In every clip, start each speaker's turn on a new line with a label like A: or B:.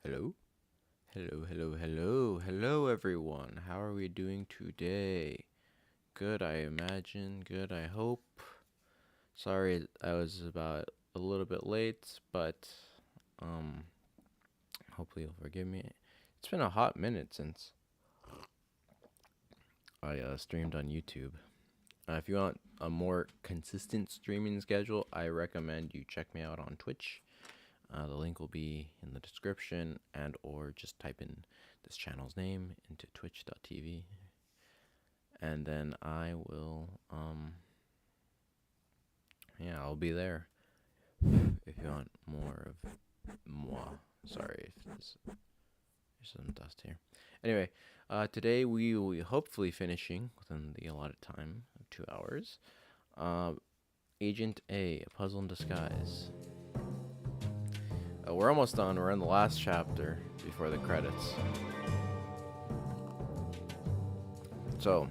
A: Hello? Hello, everyone. How are we doing today? Good, I imagine. Good, I hope. Sorry, I was about a little bit late, but um, hopefully you'll forgive me. It's been a hot minute since I streamed on YouTube. If you want a more consistent streaming schedule, I recommend you check me out on Twitch. The link will be in the description, and or just type in this channel's name into twitch.tv, and then I will I'll be there if you want more of moi. Sorry if there's some dust here. Anyway, today we will be hopefully finishing within the allotted time of 2 hours. Agent A Puzzle in Disguise. We're almost done. We're in the last chapter before the credits. So,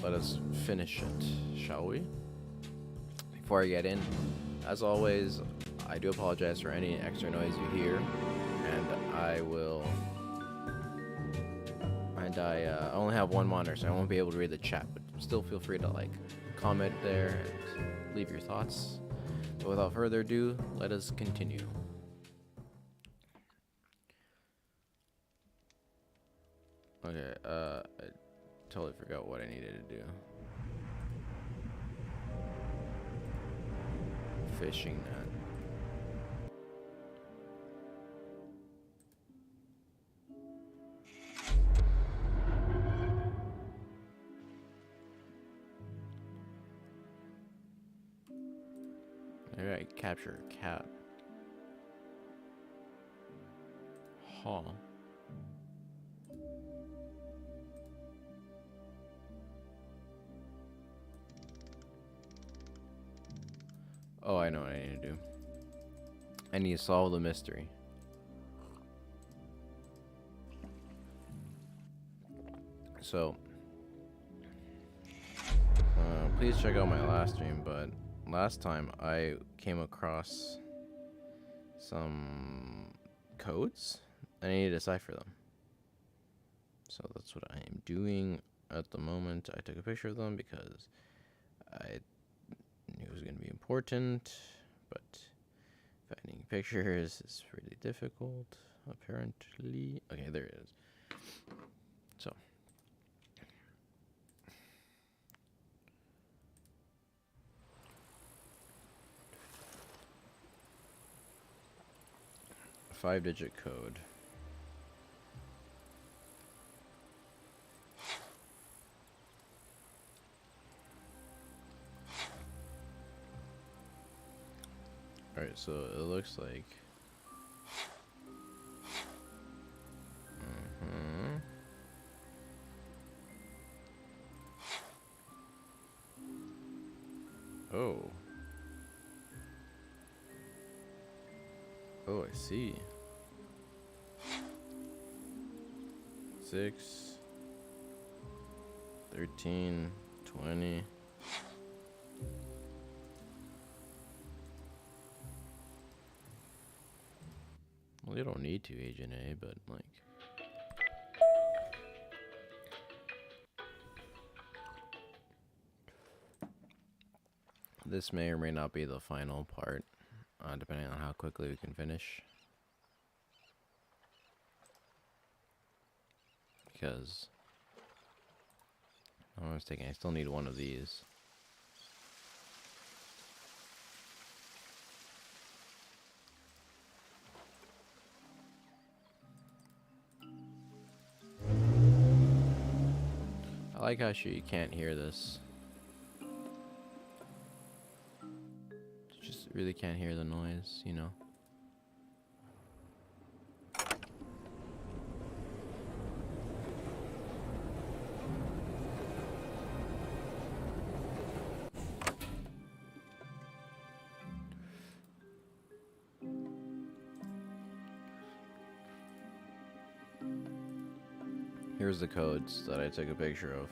A: let us finish it, shall we? Before I get in, as always, I do apologize for any extra noise you hear, and I only have one monitor, so I won't be able to read the chat, but still feel free to comment there and leave your thoughts. But without further ado, let us continue. Okay, I totally forgot what I needed to do. Fishing net. Alright, capture a cat. Huh. Oh, I know what I need to do. I need to solve the mystery. So, please check out my last stream, but last time I came across some codes and I need to decipher them. So that's what I am doing at the moment. I took a picture of them because I knew it was going to be important, but finding pictures is really difficult, apparently. Okay, there it is. So, a 5-digit code. Alright, so it looks like oh. Oh, I see. 6, 13, 20. Well, you don't need to, Agent A, but this may or may not be the final part, depending on how quickly we can finish. Because I was thinking I still need one of these. I like how you can't hear this. You just really can't hear the noise, you know? Here's the codes that I took a picture of.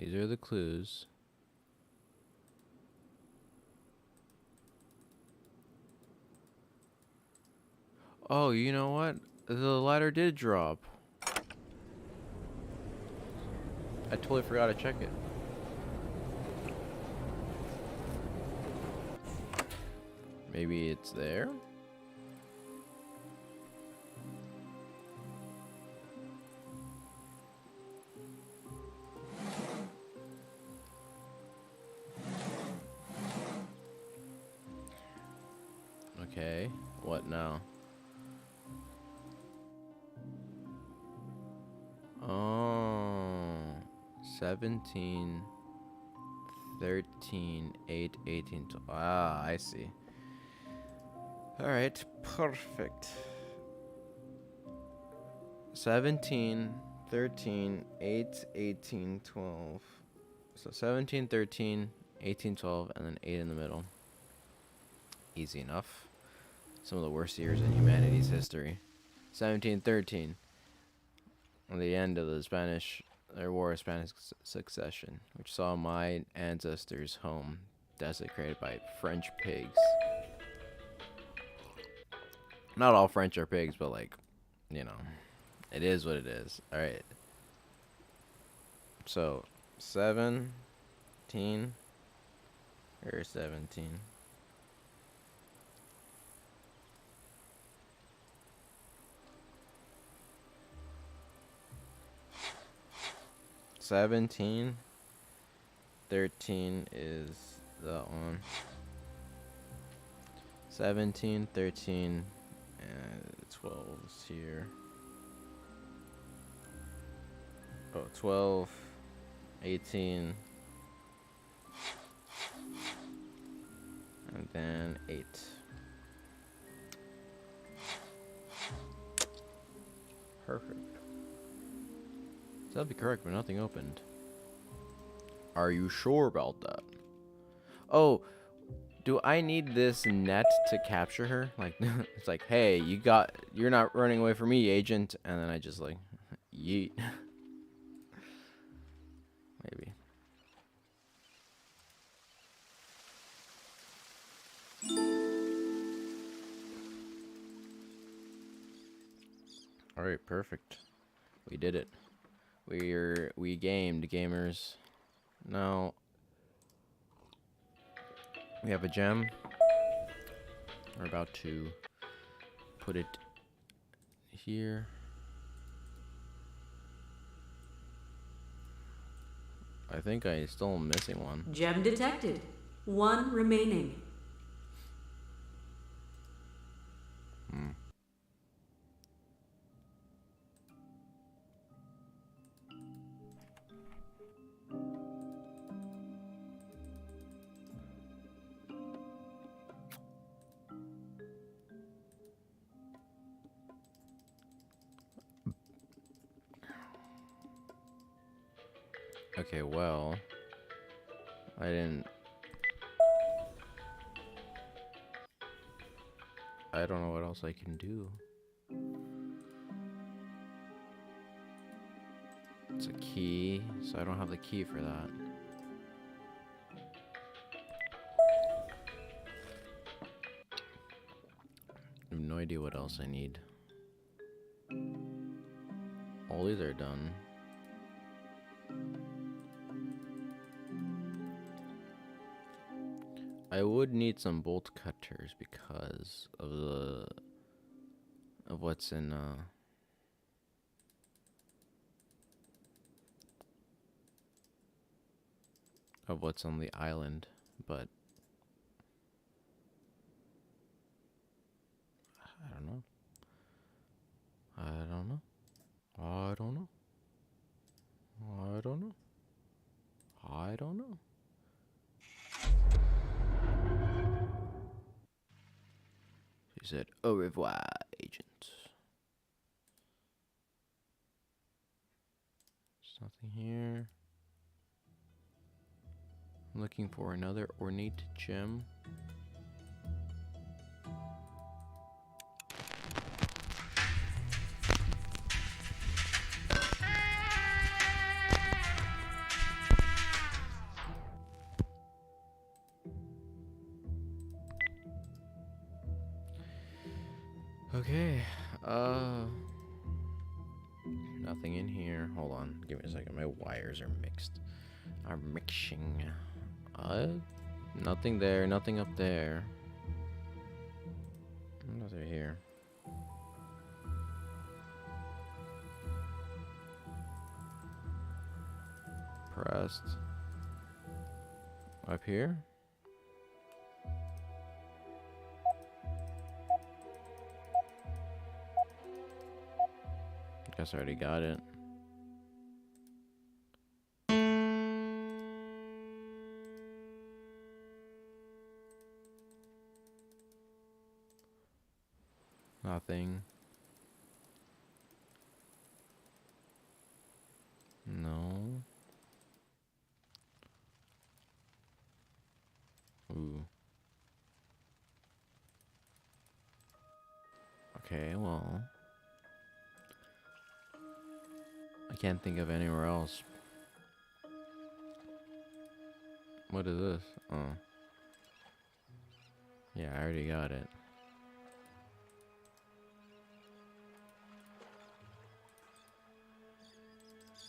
A: These are the clues. Oh, you know what? The ladder did drop. I totally forgot to check it. Maybe it's there? Okay, what now? Oh, 17, 13, 8, 18, 12. Ah, I see. Alright, perfect. 17, 13, 8, 18, 12. So 17, 13, 18, 12, and then 8 in the middle. Easy enough. Some of the worst years in humanity's history. 1713, on the end of the War of Spanish Succession, which saw my ancestors' home desecrated by French pigs. Not all French are pigs, but like, you know, it is what it is. All right. So, 17 or 17. 17, 13 is that one. 17, 13, and 12 is here. Oh, 12, 18, and then 8. Perfect. So that'd be correct, but nothing opened. Are you sure about that? Oh, do I need this net to capture her? Like, it's like, hey, you're not running away from me, agent. And then I just like, yeet. Maybe. All right, perfect. We did it. We gamed, gamers. Now we have a gem. We're about to put it here. I think I still am missing one.
B: Gem detected. One remaining.
A: Okay, well, I don't know what else I can do. It's a key, so I don't have the key for that. I have no idea what else I need. All these are done. I would need some bolt cutters because of what's in of what's on the island, but I don't know. I don't know. I don't know. I don't know. I don't know. He said, au revoir, agent. There's nothing here. I'm looking for another ornate gem. Okay. Nothing in here. Hold on. Give me a second. My wires are mixed. Are mixing. Nothing there. Nothing up there. Nothing here. Pressed. Up here? Guess I already got it. Nothing. No. Ooh. Okay, well. I can't think of anywhere else. What is this? Oh. Yeah, I already got it.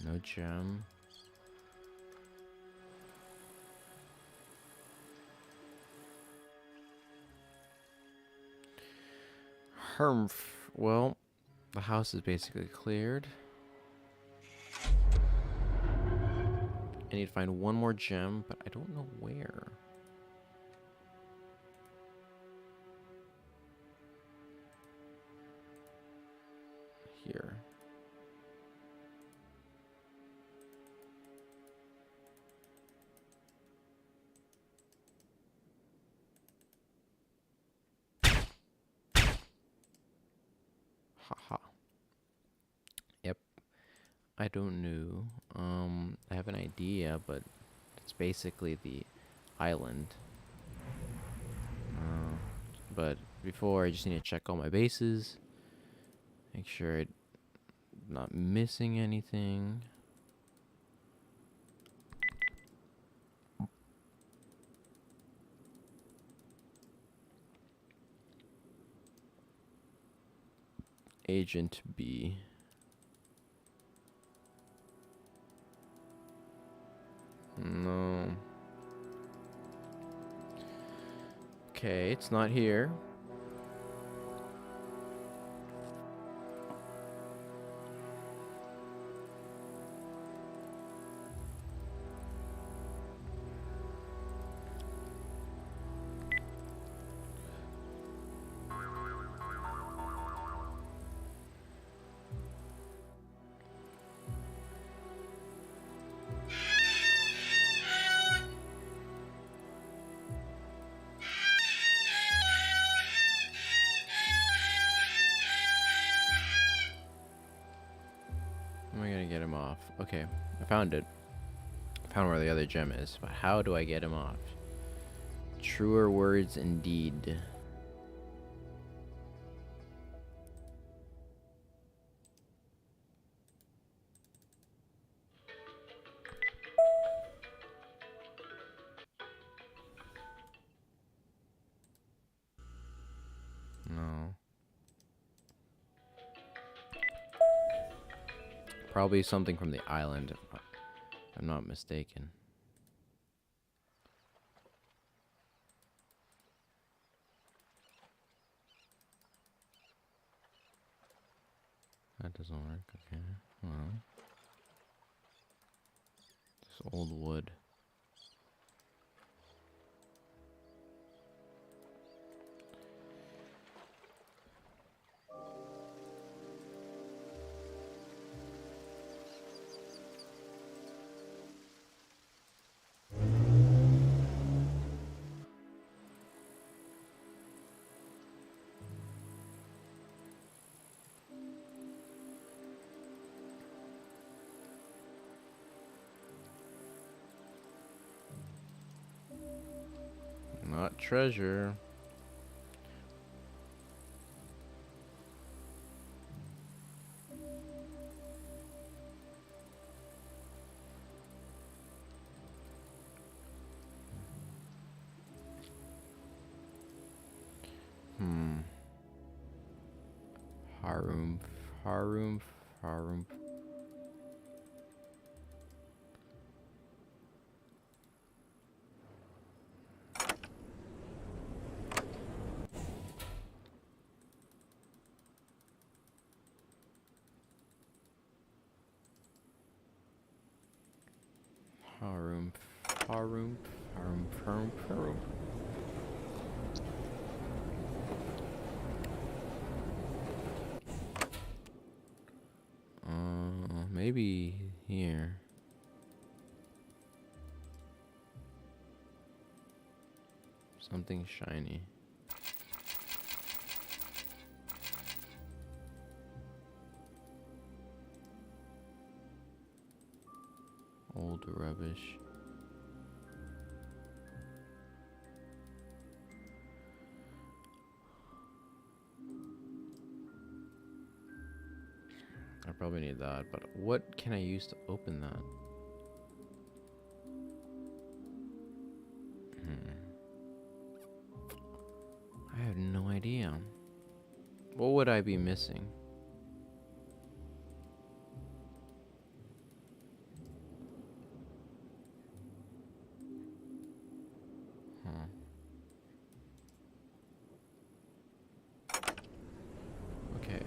A: No gem. Hermf. Well, the house is basically cleared. I need to find one more gem, but I don't know where. Here. Haha. Yep. I don't know. I have an idea, but it's basically the island. But before, I just need to check all my bases. Make sure I'm not missing anything. Agent B. No. Okay, it's not here. How am I gonna get him off? Okay, I found it. I found where the other gem is, but how do I get him off? Truer words indeed. No. Probably something from the island, if I'm not mistaken. That doesn't work, okay. Well. This old wood. Not treasure. Hmm. Harum, Harum, Harum. Harum, Harum, Harum, Harum, Harum. Maybe here. Something shiny. Old rubbish. I probably need that, but what can I use to open that? I have no idea. What would I be missing? Okay.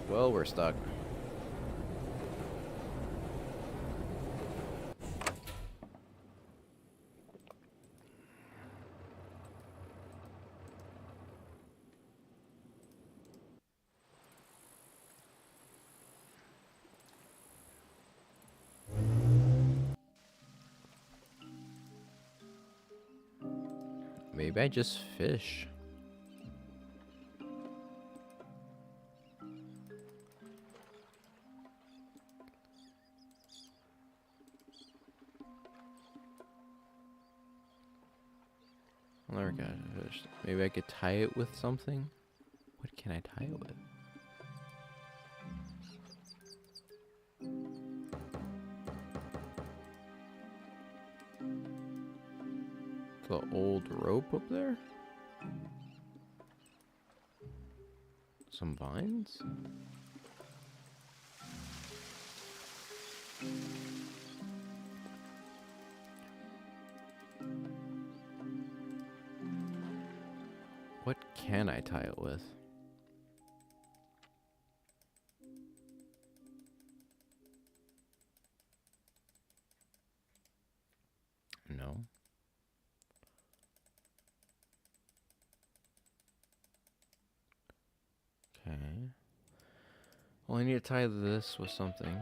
A: Well, we're stuck. Maybe I just fish. I never got fish. Maybe I could tie it with something? What can I tie it with? The old rope up there? Some vines? What can I tie it with? No. Okay. Well, I need to tie this with something.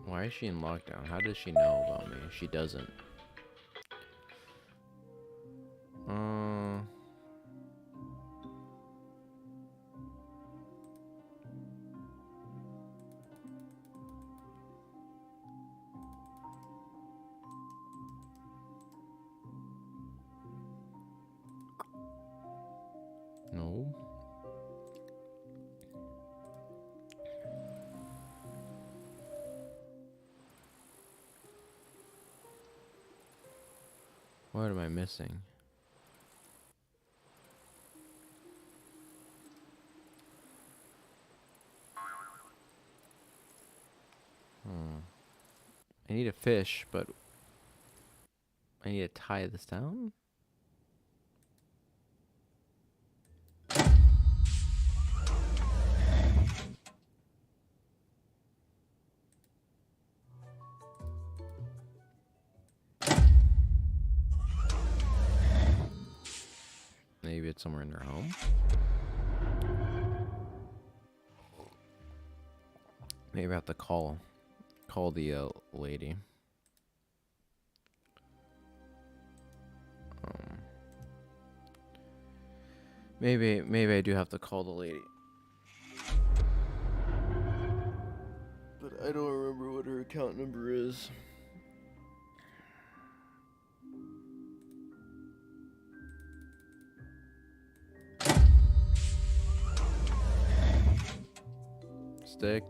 A: Why is she in lockdown? How does she know about me? She doesn't. No. What am I missing? I need a fish, but I need to tie this down? Maybe it's somewhere in their home. Maybe I have to call the lady. Maybe I do have to call the lady. But I don't remember what her account number is. stick.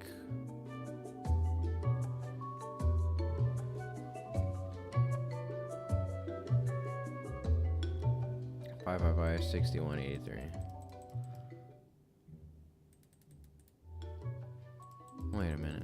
A: 555 6183. Wait a minute.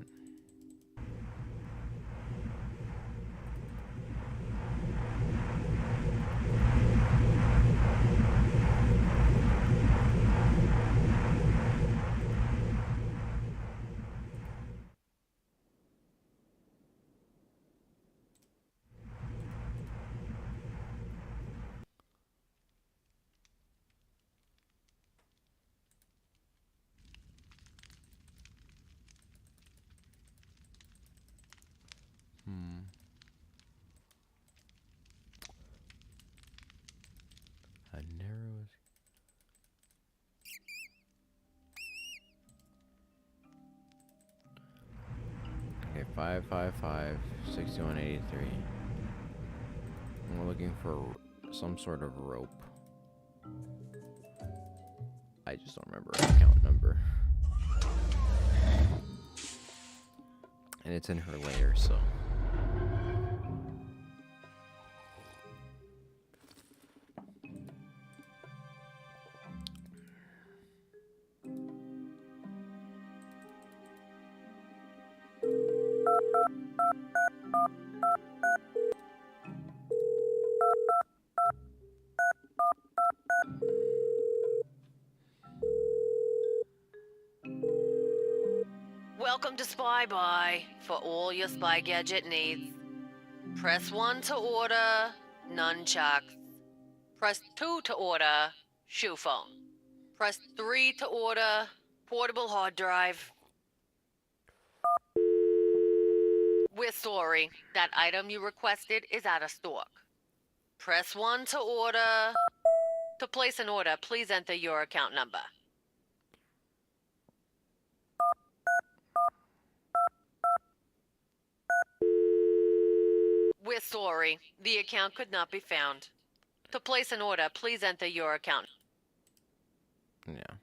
A: A narrow. Okay, 555 6183. We're looking for some sort of rope. I just don't remember her account number. And it's in her layer, so.
C: Welcome to Spy Buy for all your spy gadget needs. Press 1 to order nunchucks. Press 2 to order shoe phone. Press 3 to order portable hard drive. We're sorry, that item you requested is out of stock. Press 1 to order. To place an order, please enter your account number. We're sorry, the account could not be found. To place an order, please enter your account.
A: Yeah.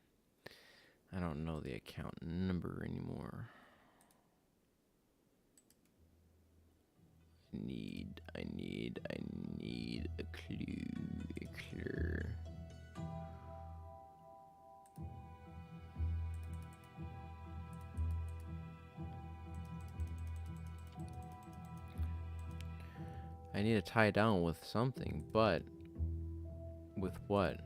A: I don't know the account number anymore. I need a clue. I need to tie it down with something, but with what?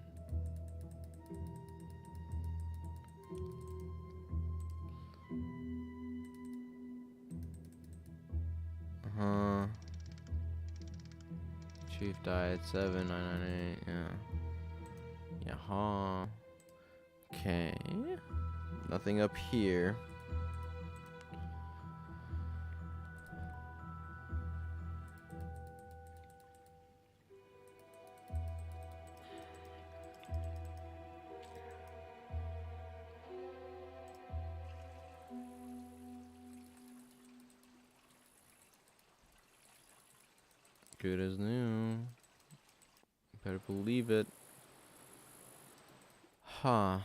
A: Chief died 7998. Yeah. Yaha. Okay. Nothing up here. Good as new. Better believe it. Huh.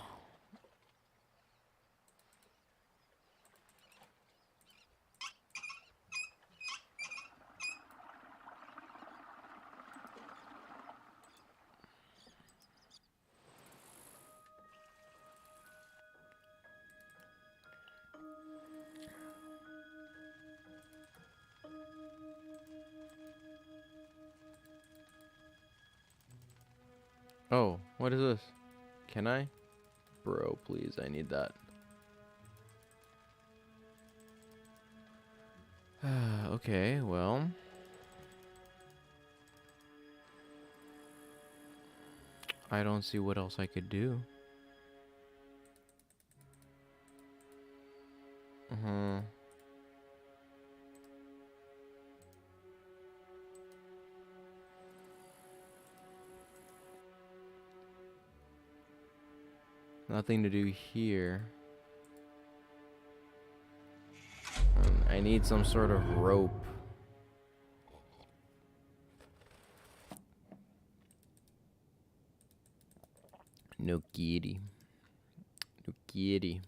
A: Oh, what is this? Can I? Bro, please, I need that. Okay, well. I don't see what else I could do. Nothing to do here. I need some sort of rope. No kitty. No kitty.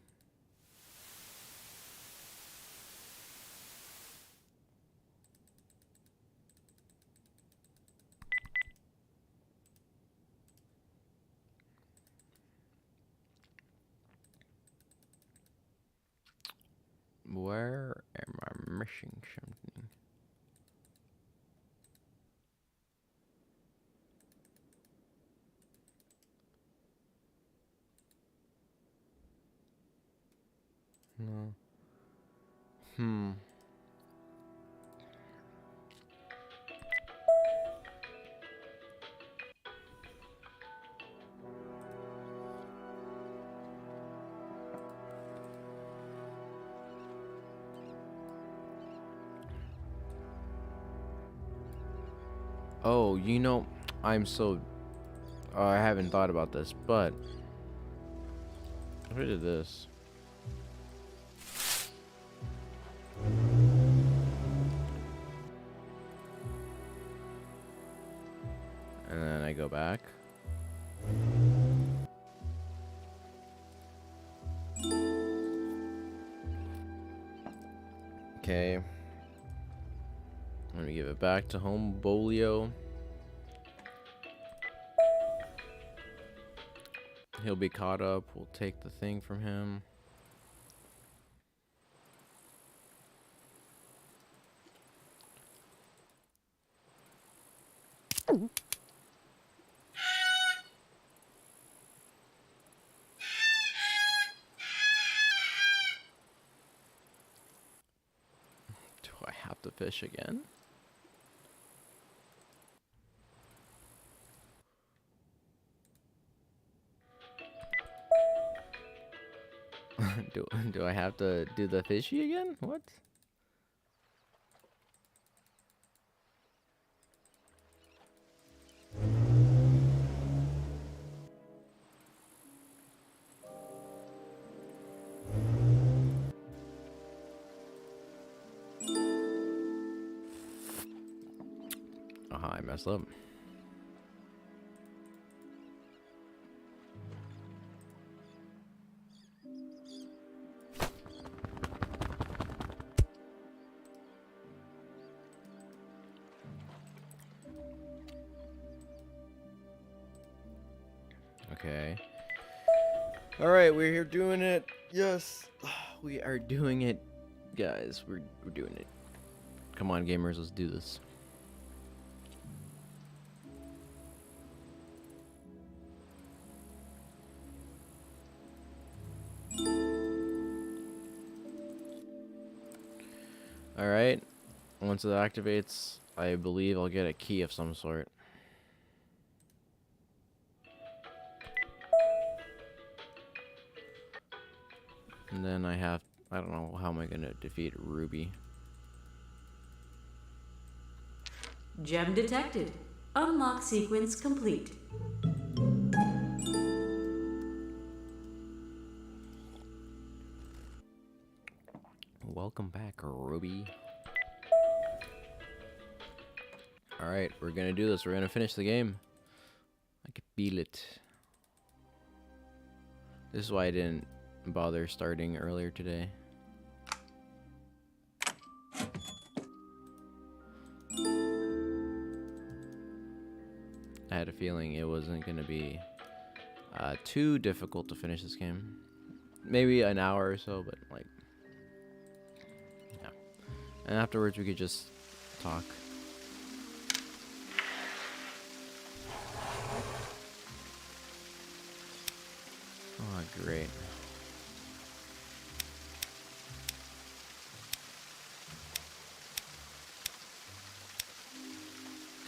A: Where am I missing something? No. Oh, you know, I'm so... I haven't thought about this, but... If I did this... And then I go back. Okay. Let me give it back to home Bolio. He'll be caught up. We'll take the thing from him. Do I have to fish again? Do I have to do the fishy again? What? Aha, I messed up. Okay. All right, we're here doing it. Yes, we are doing it, guys. We're doing it. Come on, gamers, let's do this. All right. Once it activates, I believe I'll get a key of some sort. And then I don't know, how am I gonna defeat Ruby?
B: Gem detected. Unlock sequence complete.
A: Welcome back, Ruby. Alright, we're gonna do this. We're gonna finish the game. I can feel it. This is why I didn't bother starting earlier today. I had a feeling it wasn't gonna be too difficult to finish this game. Maybe an hour or so, but like, yeah. And afterwards we could just talk. Oh, great.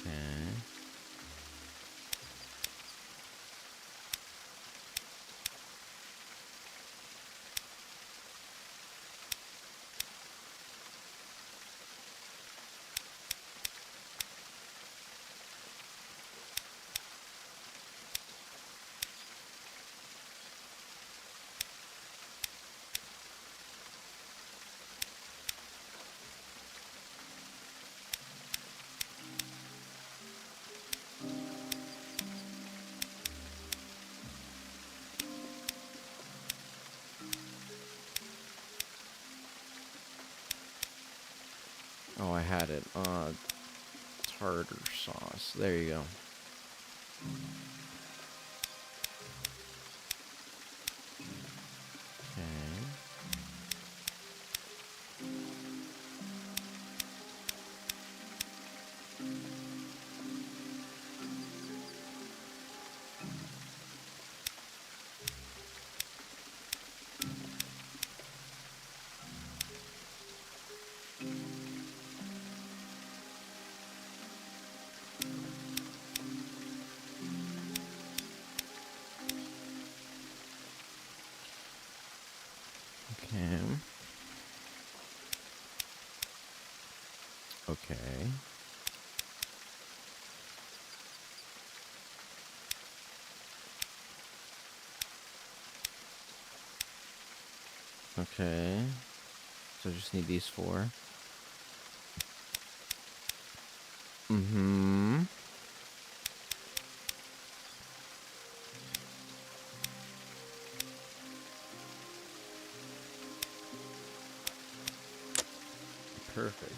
A: Okay. Oh, I had it. Tartar sauce. There you go. Okay. Okay. Okay. So I just need these 4. Mm-hmm. Perfect.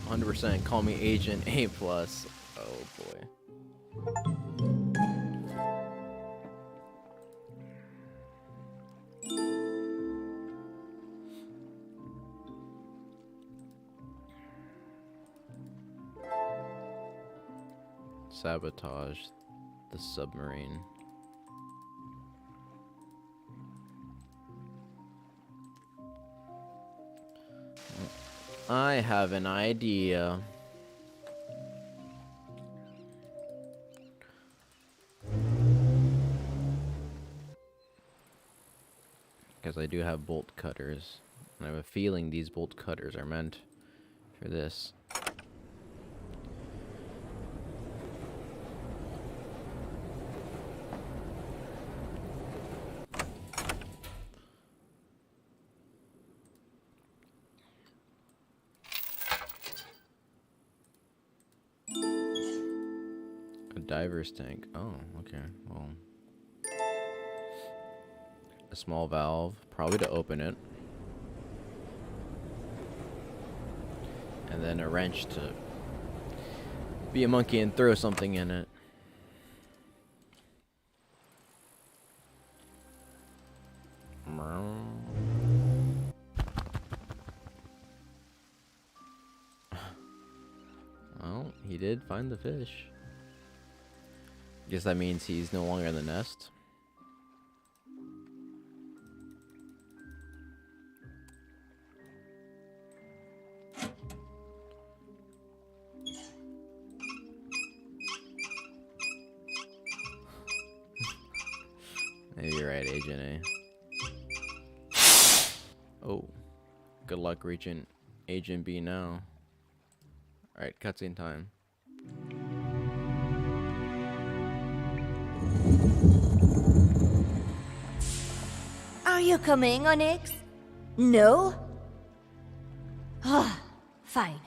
A: 100%. Call me Agent A+. Oh boy. Sabotage the submarine. I have an idea. Because I do have bolt cutters. And I have a feeling these bolt cutters are meant for this. A diver's tank. Oh, okay. Well, a small valve, probably to open it. And then a wrench to be a monkey and throw something in it. Well, he did find the fish. Guess that means he's no longer in the nest. Maybe you're right, Agent A. Oh. Good luck reaching Agent B now. Alright, cutscene time.
D: Are you coming, Onyx? No? Ah, fine.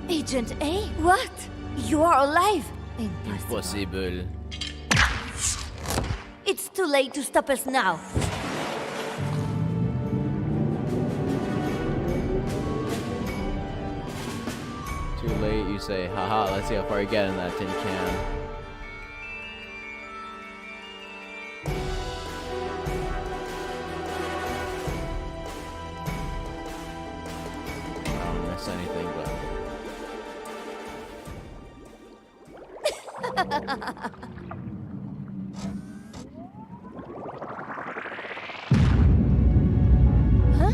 D: Agent A? What? You are alive? Impossible.
A: Impossible.
D: It's too late to stop us now.
A: Too late, you say, haha, let's see how far you get in that tin can. I don't miss anything, but...
D: Huh?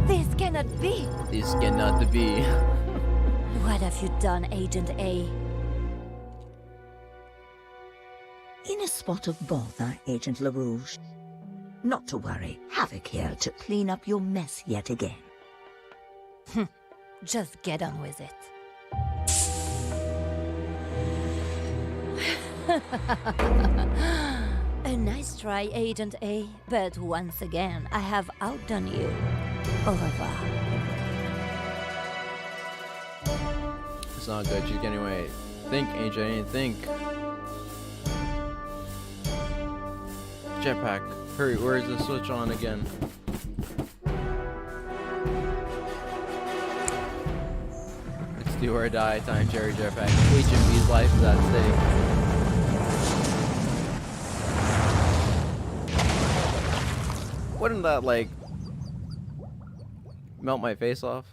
D: This cannot be.
A: This cannot be.
D: What have you done, Agent A?
E: In a spot of bother, Agent LaRouge. Not to worry, Havoc here to clean up your mess yet again.
D: Just get on with it. A nice try, Agent A, but once again, I have outdone you. Au revoir.
A: It's not good, she's getting away. Think, Agent A, think. Jetpack, hurry, where is the switch on again? It's do or die time, Jerry Jetpack. Agent B's life is at stake. Wouldn't that, like, melt my face off?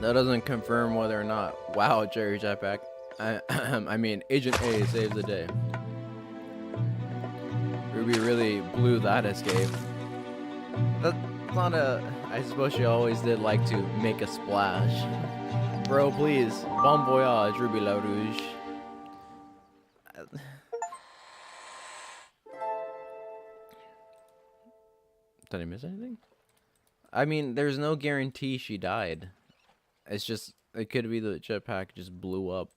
A: That doesn't confirm whether or not. Wow, Jerry Jetpack. I mean, Agent A saves the day. Ruby really blew that escape. That's not a... I suppose you always did like to make a splash. Bro, please. Bon voyage, Ruby La Rouge. Did I miss anything? I mean, there's no guarantee she died. It's just, it could be the jetpack just blew up.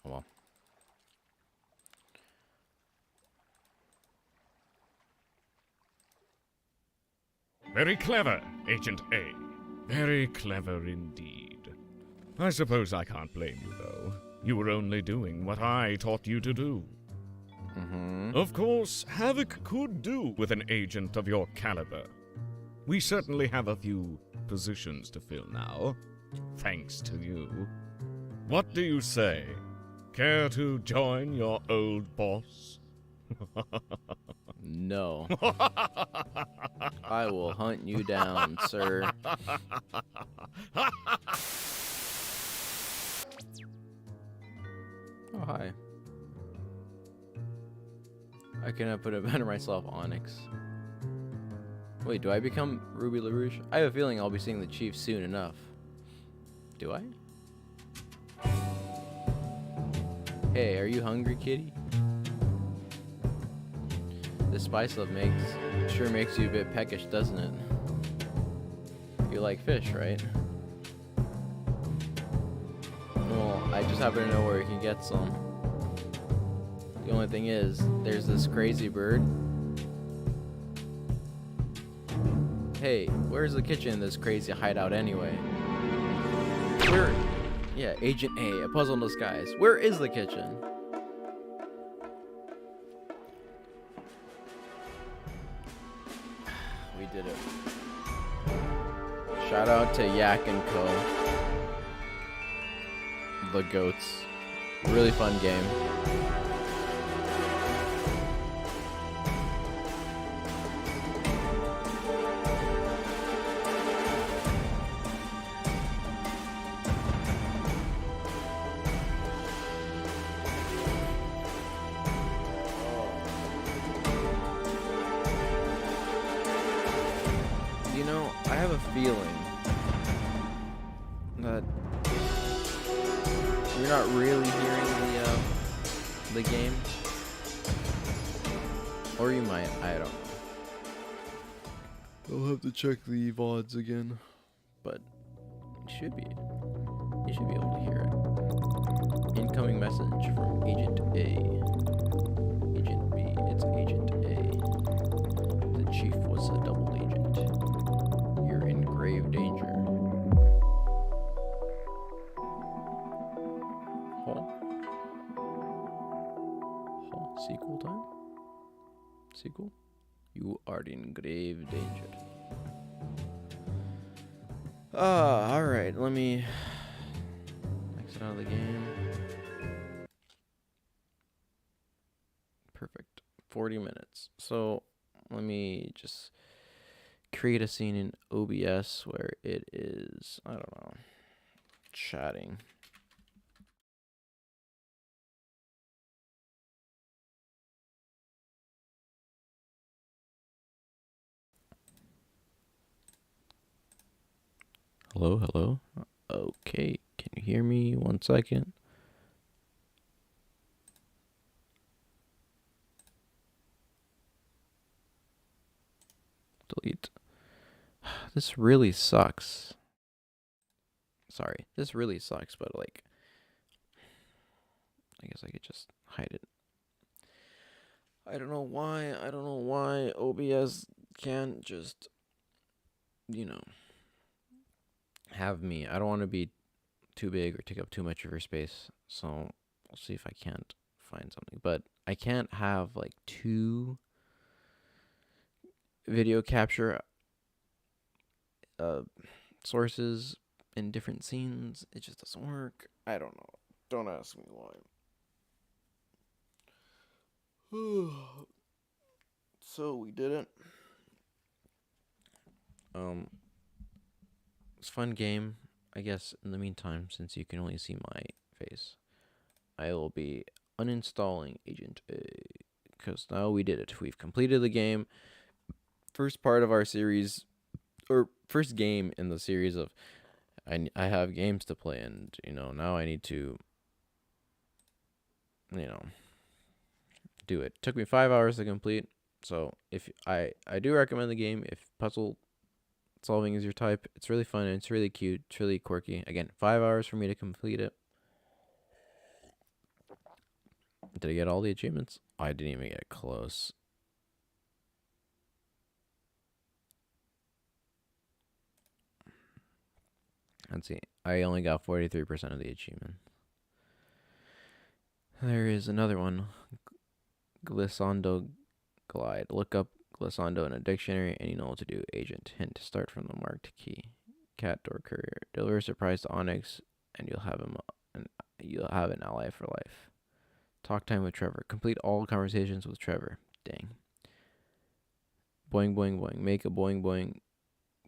A: Oh well.
F: Very clever, Agent A. Very clever indeed. I suppose I can't blame you, though. You were only doing what I taught you to do. Of course, Havoc could do with an agent of your caliber. We certainly have a few positions to fill now, thanks to you. What do you say? Care to join your old boss?
A: No. I will hunt you down, sir. Oh, hi. I cannot put a better myself, Onyx. Wait, do I become Ruby LaRouche? I have a feeling I'll be seeing the chief soon enough. Do I? Hey, are you hungry, kitty? The spice love sure makes you a bit peckish, doesn't it? You like fish, right? Well, I just happen to know where you can get some. The only thing is, there's this crazy bird. Hey, where's the kitchen in this crazy hideout anyway? Where? Yeah, Agent A puzzle in disguise. Where is the kitchen? We did it. Shout out to Yak Co. The goats. Really fun game. You know, I have a feeling that you're not really hearing the game, or you might. I don't know. I'll have to check the VODs again, but you should be able to hear it. Incoming message from Agent A. Agent B. It's Agent A. The chief was a double agent. You're in grave danger. Sequel time? Sequel? You are in grave danger. Alright, let me exit out of the game. Perfect. 40 minutes. So, let me just create a scene in OBS where it is, I don't know, chatting. Hello, hello. Okay, can you hear me? 1 second. Delete. This really sucks. Sorry, this really sucks, but like, I guess I could just hide it. I don't know why OBS can't just, you know, have me. I don't want to be too big or take up too much of your space, so we'll see if I can't find something. But I can't have like 2 video capture sources in different scenes. It just doesn't work. I don't know. Don't ask me why. So we did it. It's a fun game. I guess in the meantime, since you can only see my face, I will be uninstalling Agent A because now we did it. We've completed the game. First part of our series, or first game in the series of I have games to play, and now I need to do it. Took me 5 hours to complete. So if I do recommend the game if puzzle solving is your type. It's really fun and it's really cute. It's really quirky. Again, 5 hours for me to complete it. Did I get all the achievements? I didn't even get close. Let's see. I only got 43% of the achievement. There is another one. Glissando Glide. Look up Glissando in a dictionary and you know what to do. Agent. Hint. Start from the marked key. Cat door courier. Deliver a surprise to Onyx and you'll have an ally for life. Talk time with Trevor. Complete all conversations with Trevor. Dang. Boing boing boing. Make a boing boing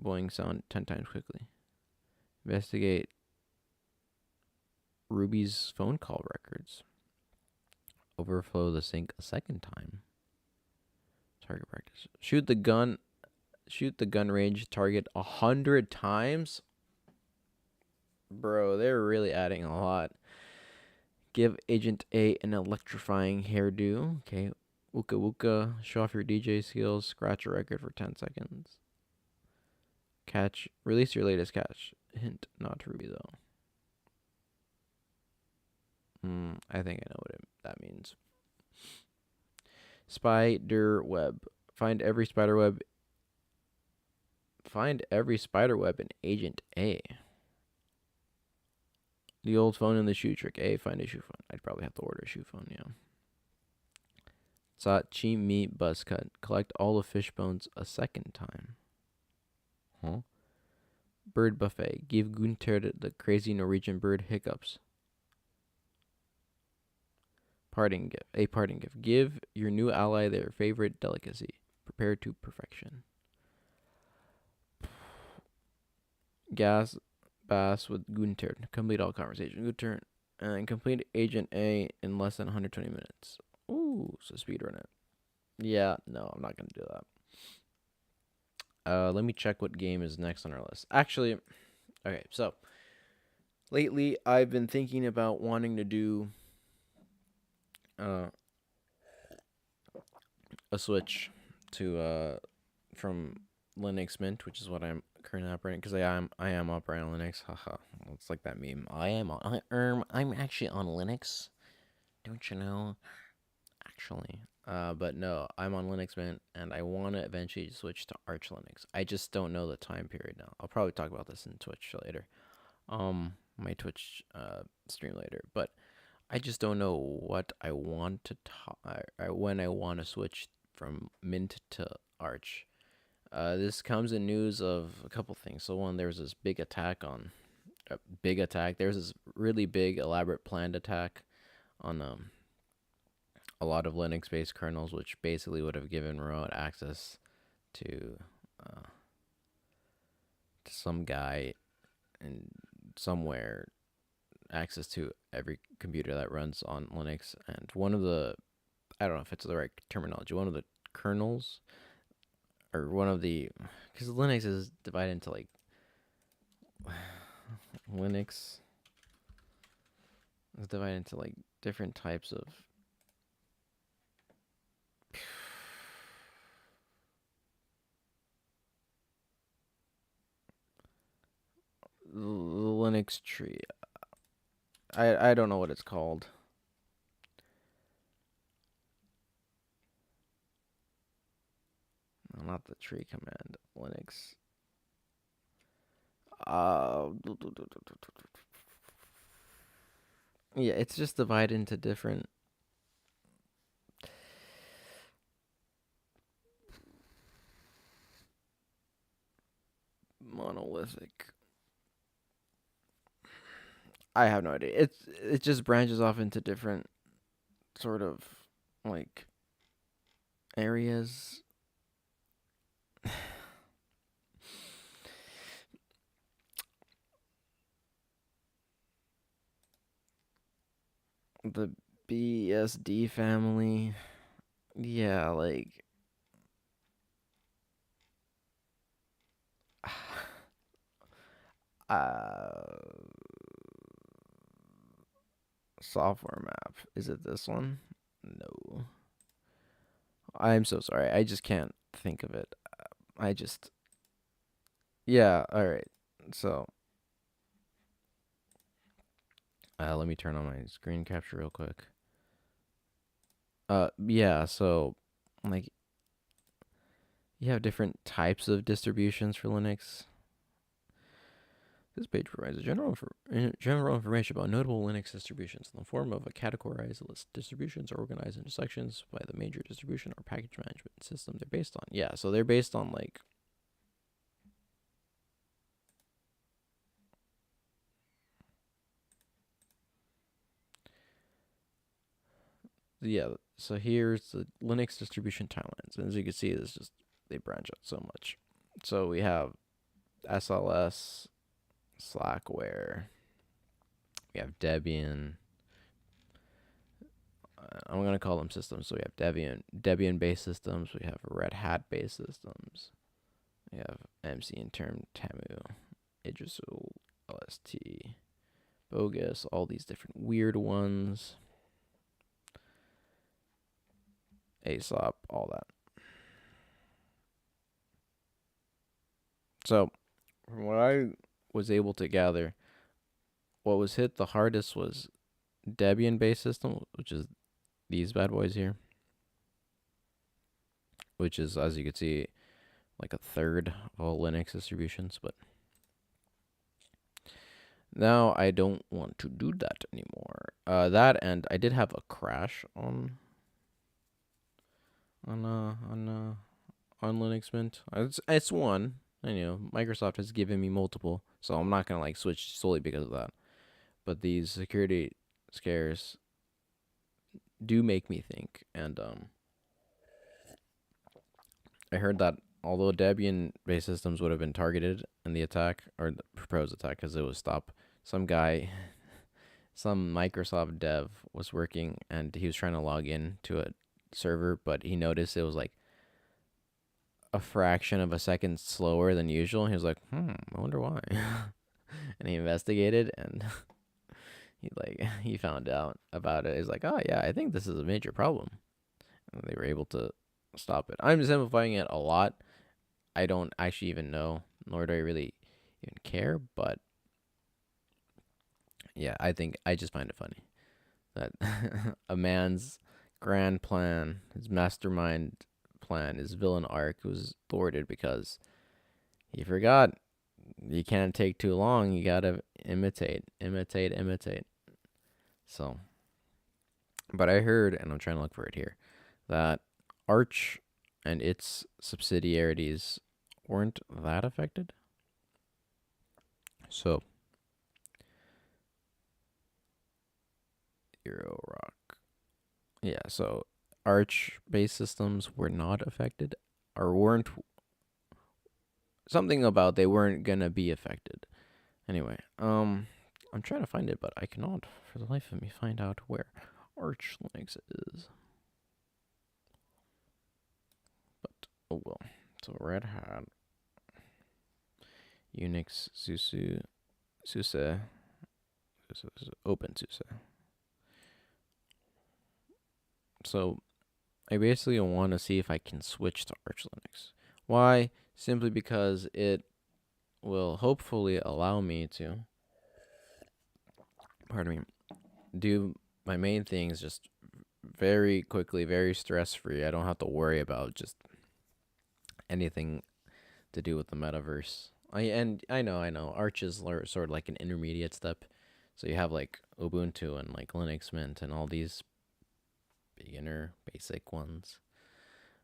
A: boing sound 10 times quickly. Investigate Ruby's phone call records. Overflow the sink a second time. Target practice. Shoot the gun range target 100 times. Bro, they're really adding a lot. Give Agent A an electrifying hairdo. Okay. Wooka wooka. Show off your DJ skills. Scratch a record for 10 seconds. Catch. Release your latest catch. Hint, not Ruby though. I think I know what that means. Spider web. Find every spider web in Agent A. The old phone in the shoe trick. A, find a shoe phone. I'd probably have to order a shoe phone, yeah. Sachi meat buzz cut. Collect all the fish bones a second time. Huh? Bird buffet. Give Gunther the crazy Norwegian bird hiccups. Parting gift. A parting gift. Give your new ally their favorite delicacy. Prepare to perfection. Gas bass with Gunther. Complete all conversation. Gunther. And complete Agent A in less than 120 minutes. Ooh, so speedrun it. Yeah, no, I'm not going to do that. Let me check what game is next on our list. Actually, okay, so lately I've been thinking about wanting to do a switch to from Linux Mint, which is what I'm currently operating, because I am operating on Linux. Haha, it's like that meme. I'm actually on Linux. Don't you know? Actually, but no, I'm on Linux Mint, and I want to eventually switch to Arch Linux. I just don't know the time period now. I'll probably talk about this in Twitch later, my Twitch stream later. But I just don't know what I want to when I want to switch from Mint to Arch. This comes in news of a couple things. So one, there was this big attack. There's this really big, elaborate, planned attack on a lot of Linux-based kernels, which basically would have given remote access to some guy in somewhere access to every computer that runs on Linux. And one of the, I don't know if it's the right terminology, one of the kernels, or one of the, because Linux is divided into like Linux is divided into like different types of the Linux tree. I don't know what it's called. No, not the tree command. Linux. Yeah, it's just divided into different monolithic. I have no idea. It just branches off into different sort of like areas. The BSD family, Yeah, like uh software map. Is it this one? No. I'm so sorry. I just can't think of it. I just yeah, all right. So, let me turn on my screen capture real quick. Yeah, so like you have different types of distributions for Linux. This page provides general information about notable Linux distributions in the form of a categorized list. Distributions are organized into sections by the major distribution or package management system they're based on. Yeah, so they're based on like yeah, so here's the Linux distribution timelines. And as you can see, it's just they branch out so much. So we have SLS, Slackware, we have Debian. I'm gonna call them systems. So we have Debian-based systems. We have Red Hat-based systems. We have MC Intern, Tamu, Idrisul, LST, Bogus. All these different weird ones. Aesop, all that. So, from what I was able to gather, what was hit the hardest was Debian-based system, which is these bad boys here, which is, as you can see, like a third of all Linux distributions. But now I don't want to do that anymore. That, and I did have a crash on Linux Mint. It's one. I know Microsoft has given me multiple, so I'm not gonna like switch solely because of that. But these security scares do make me think, and I heard that although Debian-based systems would have been targeted in the attack or the proposed attack, because it was stop, some guy, some Microsoft dev was working and he was trying to log in to a server, but he noticed it was like a fraction of a second slower than usual. He was like, I wonder why. And he investigated, and he found out about it. He's like, oh yeah, I think this is a major problem. And they were able to stop it. I'm simplifying it a lot. I don't actually even know, nor do I really even care, but yeah, I just find it funny that a man's grand plan, his mastermind plan, his villain arc was thwarted because he forgot you can't take too long. You gotta imitate. So, but I heard, and I'm trying to look for it here, that Arch and its subsidiaries weren't that affected. So, Euro Rock. Yeah, so Arch-based systems were not affected, or weren't. Something about they weren't gonna be affected. Anyway, I'm trying to find it, but I cannot for the life of me find out where Arch Linux is. But oh well. So Red Hat, Unix, SUSE, OpenSUSE. So I basically want to see if I can switch to Arch Linux. Why? Simply because it will hopefully allow me to, do my main things just very quickly, very stress-free. I don't have to worry about just anything to do with the metaverse. I know Arch is sort of like an intermediate step. So you have like Ubuntu and like Linux Mint and all these beginner basic ones.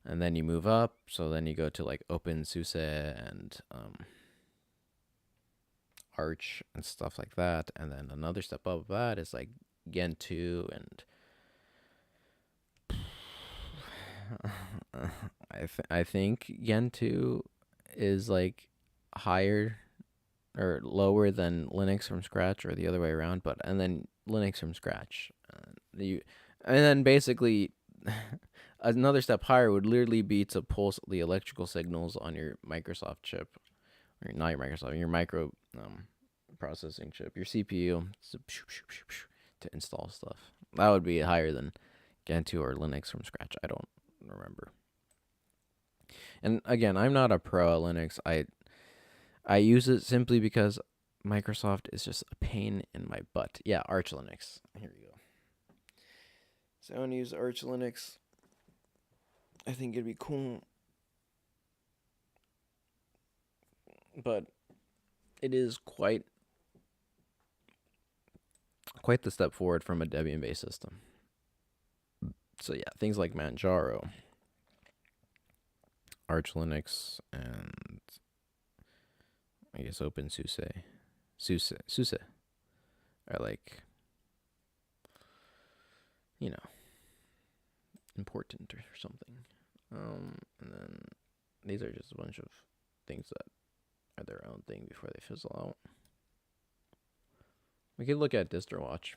A: And then you move up, so then you go to like OpenSUSE and Arch and stuff like that. And then another step above that is like Gentoo, and I think Gentoo is like higher or lower than Linux from scratch, or the other way around. But and then Linux from scratch, and then basically another step higher would literally be to pulse the electrical signals on your Microsoft chip, or not your Microsoft, your micro processing chip, your CPU, to install stuff. That would be higher than Gentoo or Linux from scratch. I don't remember. And again, I'm not a pro at Linux. I use it simply because Microsoft is just a pain in my butt. Yeah, Arch Linux. Here we go. So I want to use Arch Linux. I think it'd be cool. But it is quite the step forward from a Debian-based system. So yeah, things like Manjaro, Arch Linux, and I guess SUSE are like, you know, important or something. And then these are just a bunch of things that are their own thing before they fizzle out. We could look at DistroWatch.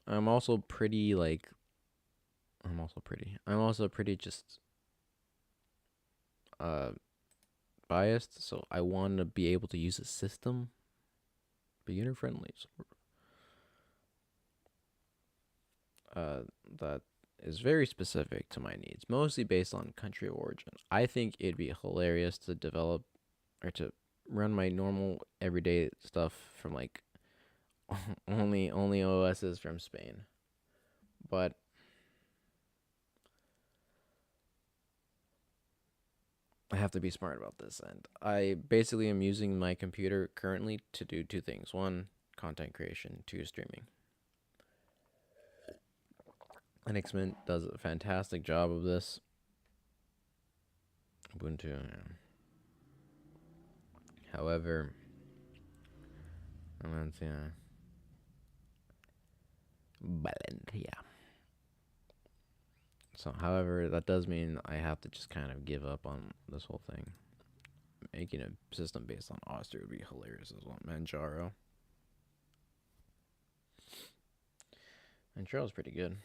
A: I'm also pretty just biased, so I want to be able to use a system beginner friendly, that is very specific to my needs, mostly based on country of origin. I think it'd be hilarious to develop or to run my normal everyday stuff from like only OSs from Spain. But I have to be smart about this, and I basically am using my computer currently to do two things. One, content creation. Two, streaming. Linux Mint does a fantastic job of this. Ubuntu, yeah. However, Valencia. So, however, that does mean I have to just kind of give up on this whole thing. Making a system based on Austria would be hilarious as well. Manjaro. Manjaro's pretty good.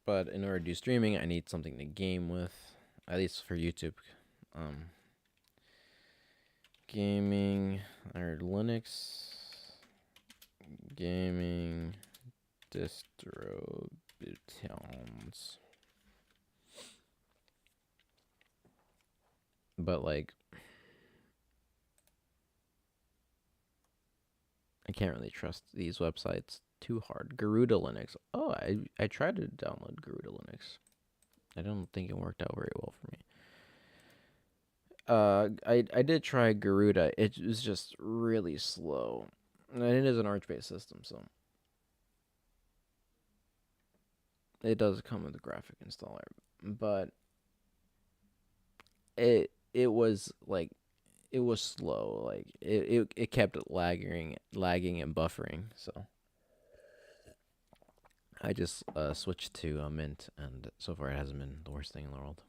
A: But in order to do streaming, I need something to game with, at least for YouTube. Gaming or Linux gaming distributions. But like, I can't really trust these websites too hard. Garuda Linux. Oh, I tried to download Garuda Linux. I don't think it worked out very well for me. I did try Garuda. It was just really slow. And it is an Arch-based system, so it does come with a graphic installer. But it was like, it was slow. Like it kept lagging and buffering. So I just switched to Mint, and so far it hasn't been the worst thing in the world.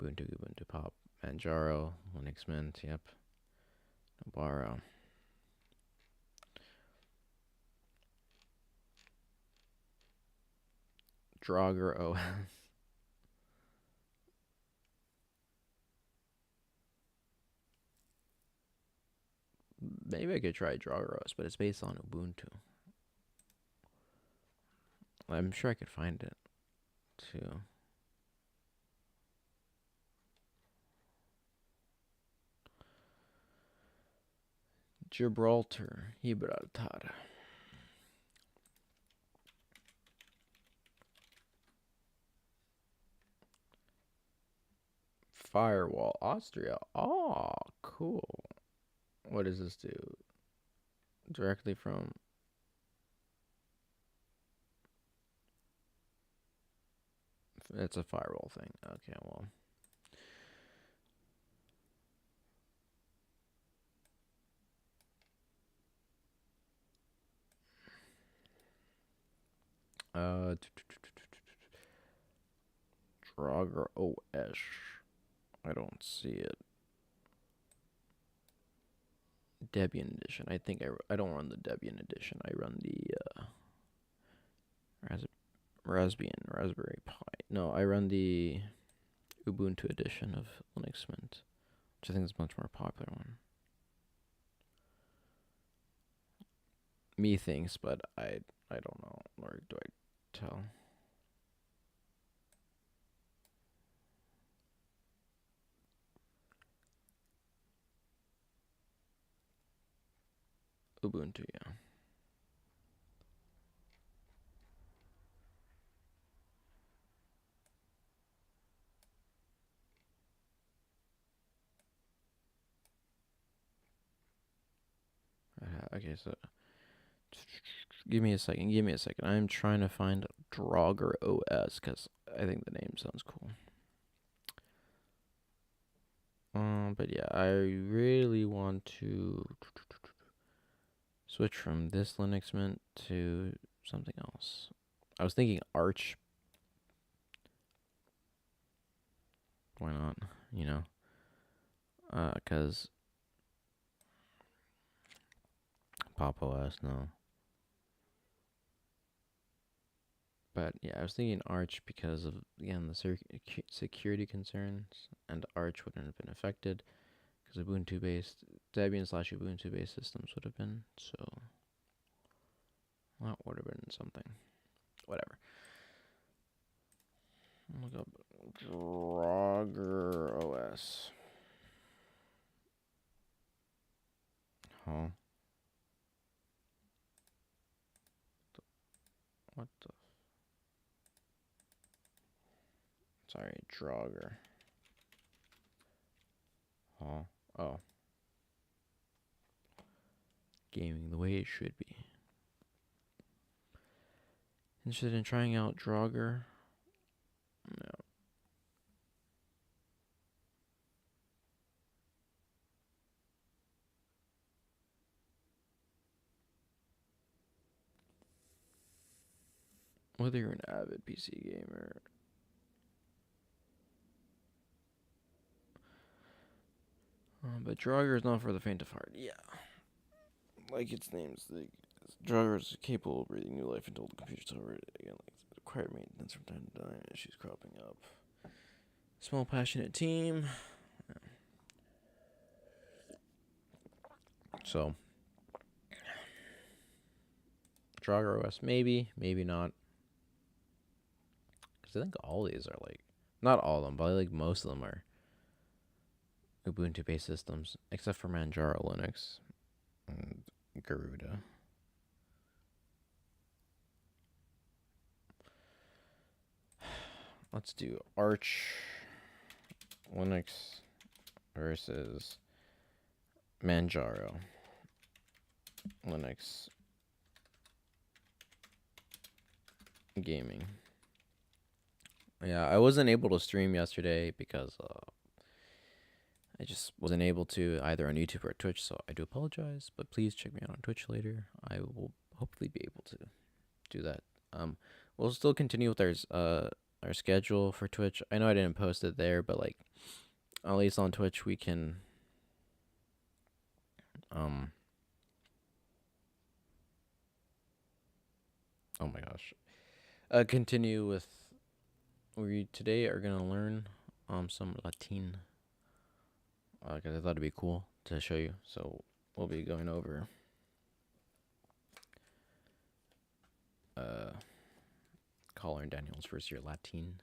A: Ubuntu Pop, Manjaro, Linux Mint, yep. Nobaro. Draugr OS. Maybe I could try Draugr OS, but it's based on Ubuntu. I'm sure I could find it too. Gibraltar. Firewall, Austria. Oh, cool. What does this do? Directly from... It's a firewall thing. Okay, well... Draugr OS. I don't see it. Debian edition. I think I don't run the Debian edition. I run the Raspberry Pi. No, I run the Ubuntu edition of Linux Mint, which I think is a much more popular one. Me thinks, but I don't know, nor do I tell. Ubuntu, yeah. Okay, so give me a second. I'm trying to find Draugr OS because I think the name sounds cool. But yeah, I really want to switch from this Linux Mint to something else. I was thinking Arch. Why not? You know, because Pop OS, no. But yeah, I was thinking Arch because of, again, the security concerns, and Arch wouldn't have been affected because Ubuntu-based, Debian/Ubuntu-based systems would have been, so that would have been something. Whatever. Look up Draugr OS. Huh? What the? Sorry, Draugr. Huh? Oh. Gaming the way it should be. Interested in trying out Draugr? No. Whether you're an avid PC gamer, but Draugr is not for the faint of heart. Yeah, like its name's the Draugr is capable of breathing new life until the computer's over. Again, like required maintenance from time to time. Issues cropping up. Small passionate team. Yeah. So Draugr OS, maybe not. Because I think all these are like, not all of them, but like most of them are Ubuntu-based systems, except for Manjaro Linux and Garuda. Let's do Arch Linux versus Manjaro Linux gaming. Yeah, I wasn't able to stream yesterday because I just wasn't able to, either on YouTube or Twitch, so I do apologize, but please check me out on Twitch later. I will hopefully be able to do that. We'll still continue with our schedule for Twitch. I know I didn't post it there, but like at least on Twitch we can oh my gosh. Continue with, we today are gonna learn some Latin, because I thought it'd be cool to show you. So we'll be going over Collar and Daniel's first year Latin,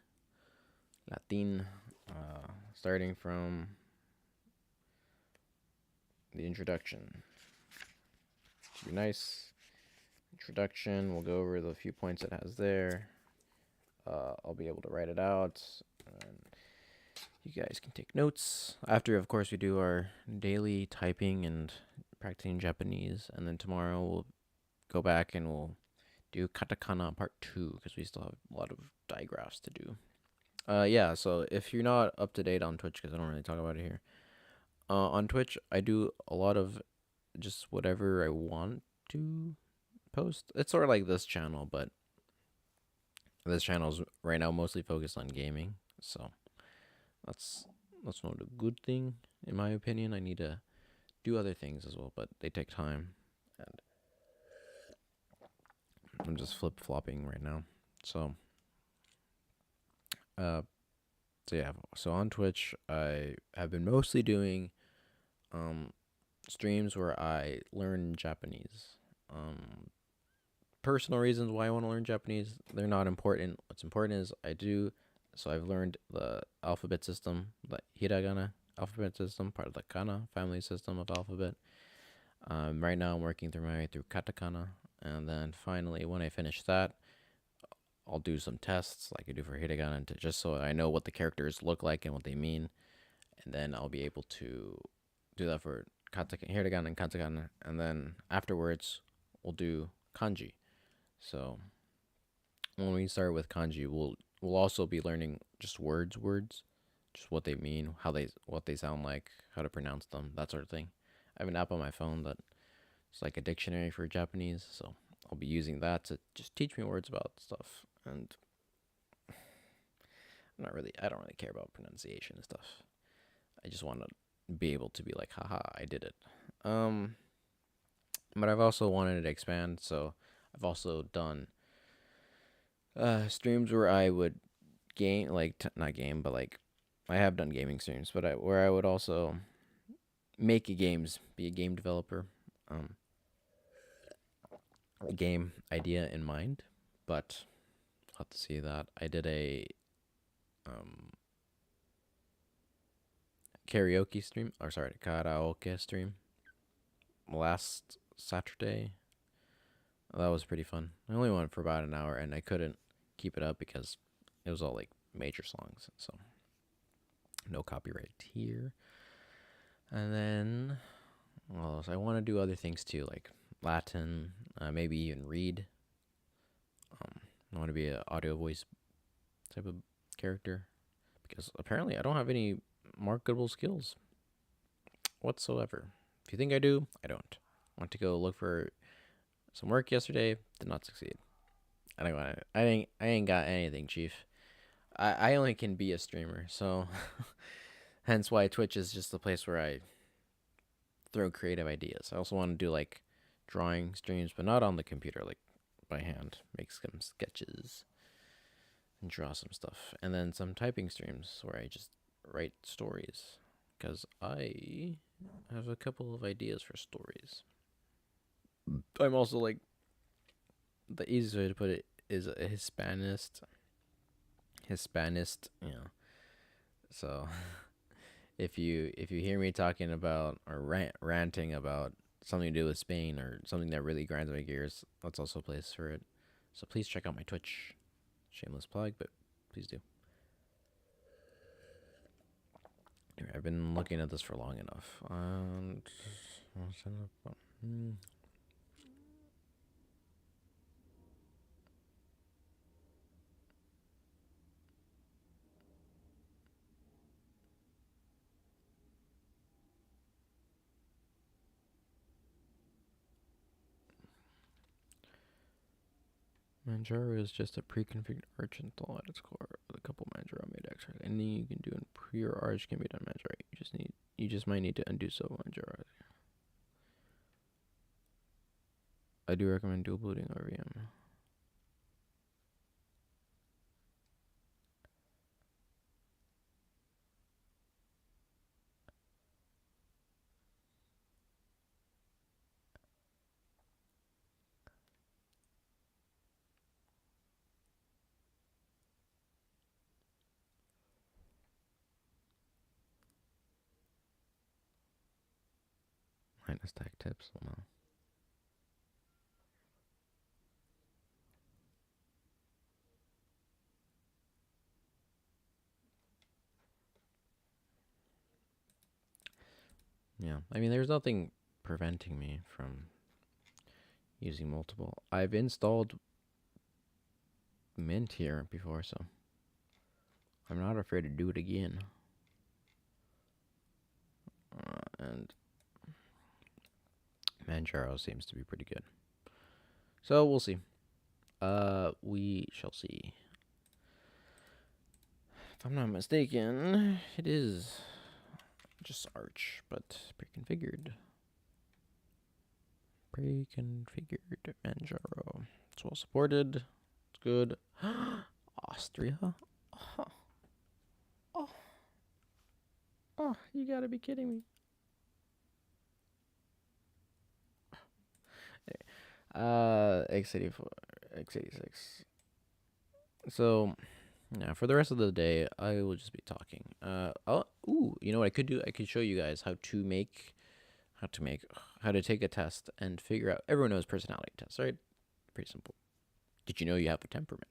A: starting from the introduction. Should be nice. Introduction, we'll go over the few points it has there. I'll be able to write it out, and you guys can take notes. After, of course, we do our daily typing and practicing Japanese, and then tomorrow we'll go back and we'll do katakana part 2, because we still have a lot of digraphs to do. Yeah, so if you're not up to date on Twitch, because I don't really talk about it here, on Twitch I do a lot of just whatever I want to post. It's sort of like this channel, but this channel is right now mostly focused on gaming. So that's not a good thing in my opinion. I need to do other things as well, but they take time, and I'm just flip flopping right now. So, uh, so yeah. So on Twitch, I have been mostly doing streams where I learn Japanese. Personal reasons why I want to learn Japanese, they're not important. What's important is I do. So I've learned the alphabet system, the hiragana alphabet system, part of the kana family system of alphabet. Right now I'm working through my way through katakana, and then finally when I finish that, I'll do some tests like I do for hiragana, just so I know what the characters look like and what they mean, and then I'll be able to do that for hiragana and katakana, and then afterwards we'll do kanji. So when we start with kanji, we'll also be learning just words, just what they mean, what they sound like, how to pronounce them, that sort of thing. I have an app on my phone that it's like a dictionary for Japanese, so I'll be using that to just teach me words about stuff. And I don't really care about pronunciation and stuff. I just want to be able to be like, haha, I did it. But I've also wanted to expand, so I've also done streams where I would game, like not game, but like I have done gaming streams, but where I would also make games, be a game developer, a game idea in mind. But I'll have to see that. I did a karaoke stream, karaoke stream last Saturday. That was pretty fun. I only went for about an hour, and I couldn't keep it up because it was all like major songs, so no copyright here. And then, well, I want to do other things too, like Latin, maybe even read. I want to be an audio voice type of character because apparently I don't have any marketable skills whatsoever. If you think I do, I don't. I went to go look for some work yesterday, did not succeed. I ain't got anything, chief. I only can be a streamer, so hence why Twitch is just the place where I throw creative ideas. I also want to do like drawing streams, but not on the computer, like by hand. Make some sketches and draw some stuff, and then some typing streams where I just write stories, because I have a couple of ideas for stories. I'm also like, the easiest way to put it is a Hispanist, So if you hear me talking about or ranting about something to do with Spain or something that really grinds my gears, that's also a place for it. So please check out my Twitch. Shameless plug, but please do. Anyway, I've been looking at this for long enough. And Manjaro is just a pre-configured arch install at its core with a couple Manjaro made extras. Anything you can do in pure arch can be done Manjaro. You just might need to undo some Manjaro. I do recommend dual booting or VM. Minus tech tips, well, no. Yeah, I mean, there's nothing preventing me from using multiple. I've installed Mint here before, so I'm not afraid to do it again. And Manjaro seems to be pretty good. So we'll see. We shall see. If I'm not mistaken, it is just Arch, but pre-configured. Pre-configured Manjaro. It's well supported. It's good. Austria? Oh, oh, oh, you gotta be kidding me. X84, X86. So, yeah, for the rest of the day, I will just be talking. You know what I could do? I could show you guys how to take a test and figure out. Everyone knows personality tests, right? Pretty simple. Did you know you have a temperament?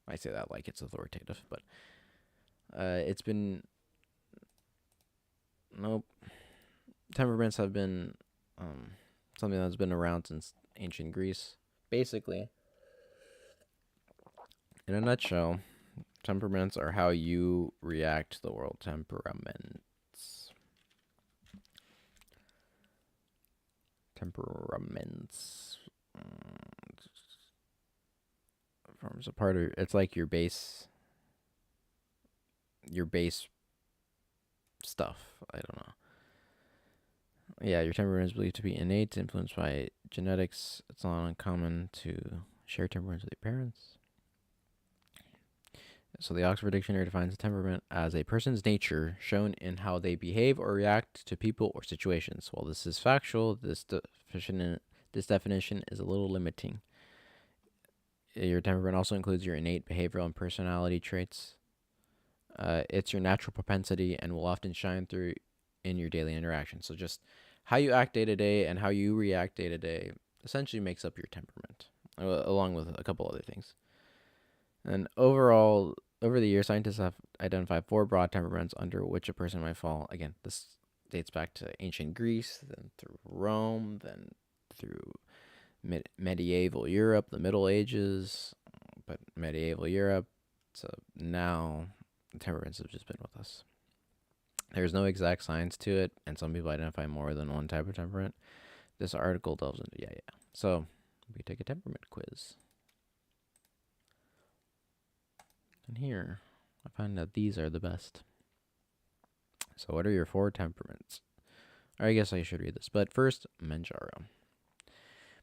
A: I say that like it's authoritative, but it's been nope. Temperaments have been something that's been around since ancient Greece. Basically, in a nutshell, temperaments are how you react to the world. Temperaments. Forms a part of it's like your base stuff. I don't know. Yeah, your temperament is believed to be innate, influenced by genetics. It's not uncommon to share temperaments with your parents. So the Oxford Dictionary defines a temperament as a person's nature shown in how they behave or react to people or situations. While this is factual, this definition is a little limiting. Your temperament also includes your innate behavioral and personality traits. It's your natural propensity and will often shine through in your daily interactions. So just how you act day to day and how you react day to day essentially makes up your temperament, along with a couple other things. And overall, over the years, scientists have identified 4 broad temperaments under which a person might fall. Again, this dates back to ancient Greece, then through Rome, then through medieval Europe, the Middle Ages, but medieval Europe. So now temperaments have just been with us. There's no exact science to it, and some people identify more than one type of temperament. This article delves into So we take a temperament quiz. And here, I find that these are the best. So what are your 4 temperaments? Or I guess I should read this. But first, Manjaro.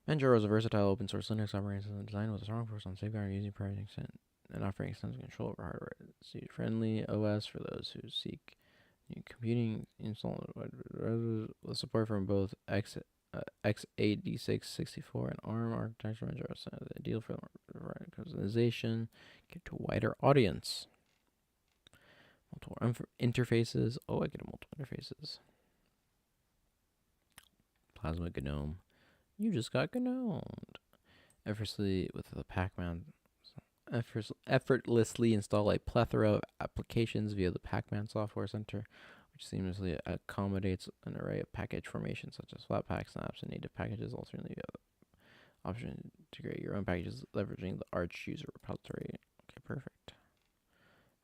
A: Manjaro is a versatile open source Linux operating system designed with a strong focus on safeguarding using private extent and offering extensive control over hardware. It's a friendly OS for those who seek new computing install with support from both x86 64 and ARM architecture. Manjaro is ideal for customization, get to a wider audience. Multiple interfaces. Oh, I get multiple interfaces. Plasma GNOME. You just got gnomed. Effortlessly with the Pac-Man. Effortlessly install a plethora of applications via the Pac-Man Software Center, which seamlessly accommodates an array of package formations such as Flatpak, snaps, and native packages. Alternately, you have the option to create your own packages leveraging the Arch user repository. Okay, perfect.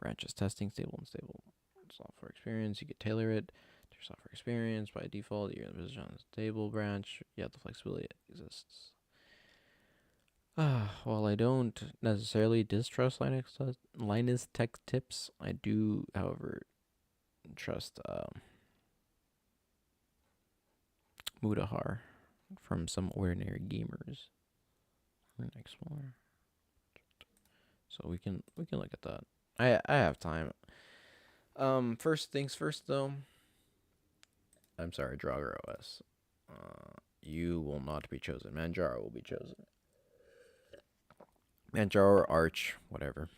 A: Branches testing, stable and stable software experience. You can tailor it to your software experience. By default, you're in the position on the stable branch. You have the flexibility that exists. While I don't necessarily distrust Linus Tech Tips, I do, however, trust Mudahar from Some Ordinary Gamers. We're gonna explore. So we can look at that. I have time. First things first, though. I'm sorry, Draugr OS. You will not be chosen. Manjaro will be chosen. Manjaro or Arch, whatever.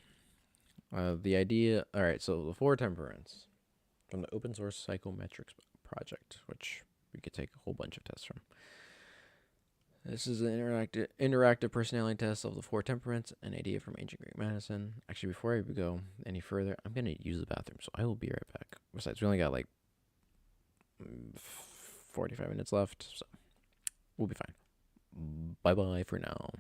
A: The idea. All right. So the 4 temperaments from the open source psychometrics project, which we could take a whole bunch of tests from. This is an interactive personality test of the 4 temperaments, an idea from ancient Greek medicine. Actually, before I go any further, I'm going to use the bathroom, so I will be right back. Besides, we only got like 45 minutes left, so we'll be fine. Bye-bye for now.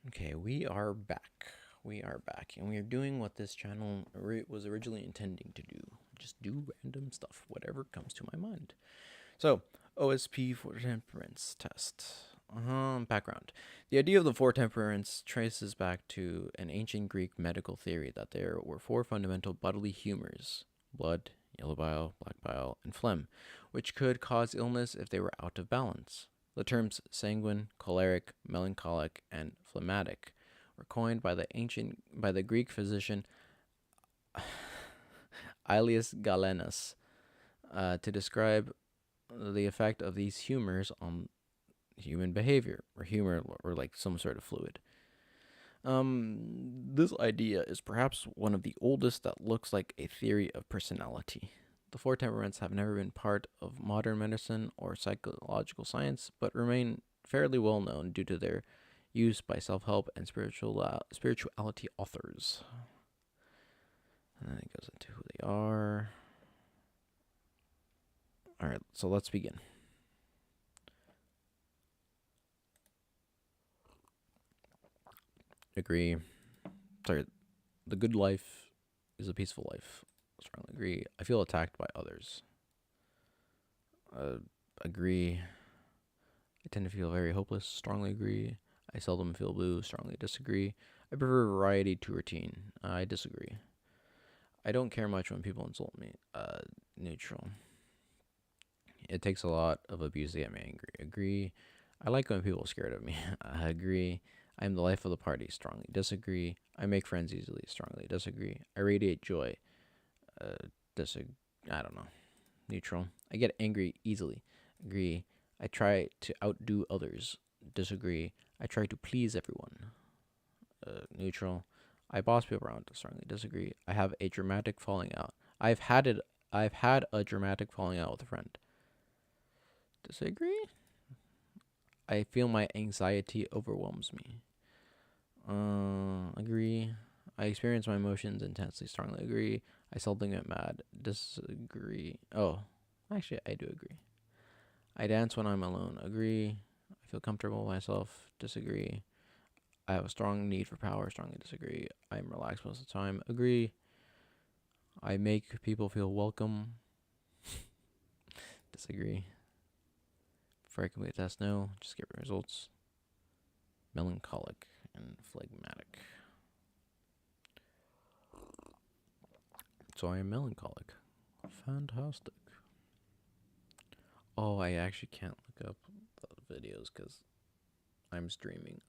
A: Okay, we are back. We are back, and we are doing what this channel was originally intending to do. Just do random stuff, whatever comes to my mind. So, OSP for temperance test. Background. The idea of the four temperaments traces back to an ancient Greek medical theory that there were four fundamental bodily humors: blood, yellow bile, black bile, and phlegm, which could cause illness if they were out of balance. The terms sanguine, choleric, melancholic, and phlegmatic were coined by the Greek physician Aelius Galenus to describe the effect of these humors on human behavior, or humor, or like some sort of fluid. This idea is perhaps one of the oldest that looks like a theory of personality. The four temperaments have never been part of modern medicine or psychological science, but remain fairly well known due to their use by self-help and spirituality authors. And then it goes into who they are. All right, so let's begin. Agree. Sorry, the good life is a peaceful life. Strongly agree. I feel attacked by others. Agree. I tend to feel very hopeless. Strongly agree. I seldom feel blue. Strongly disagree. I prefer variety to routine. I disagree. I don't care much when people insult me. Neutral. It takes a lot of abuse to get me angry. Agree. I like when people are scared of me. I agree. I am the life of the party. Strongly disagree. I make friends easily. Strongly disagree. I radiate joy. I don't know. Neutral. I get angry easily. Agree. I try to outdo others. Disagree. I try to please everyone. Neutral. I boss people around. Strongly disagree. I have a dramatic falling out. I've had a dramatic falling out with a friend. Disagree. I feel my anxiety overwhelms me. Agree. I experience my emotions intensely. Strongly agree. I seldom get mad. Disagree. Oh, actually, I do agree. I dance when I'm alone. Agree. I feel comfortable with myself. Disagree. I have a strong need for power. Strongly disagree. I'm relaxed most of the time. Agree. I make people feel welcome. Disagree. Before I complete the test, no. Just get results. Melancholic and phlegmatic. So I am melancholic. Fantastic. Oh, I actually can't look up the videos because I'm streaming.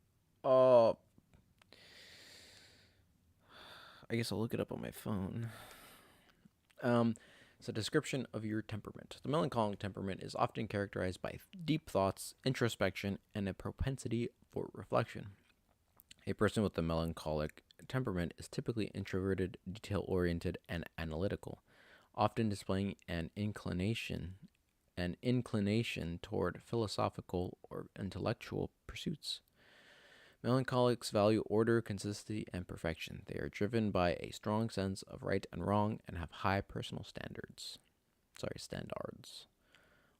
A: Oh, I guess I'll look it up on my phone. It's a description of your temperament. The melancholic temperament is often characterized by deep thoughts, introspection, and a propensity for reflection. A person with the melancholic temperament is typically introverted, detail-oriented, and analytical, often displaying an inclination toward philosophical or intellectual pursuits. Melancholics value order, consistency, and perfection. They are driven by a strong sense of right and wrong and have high personal standards.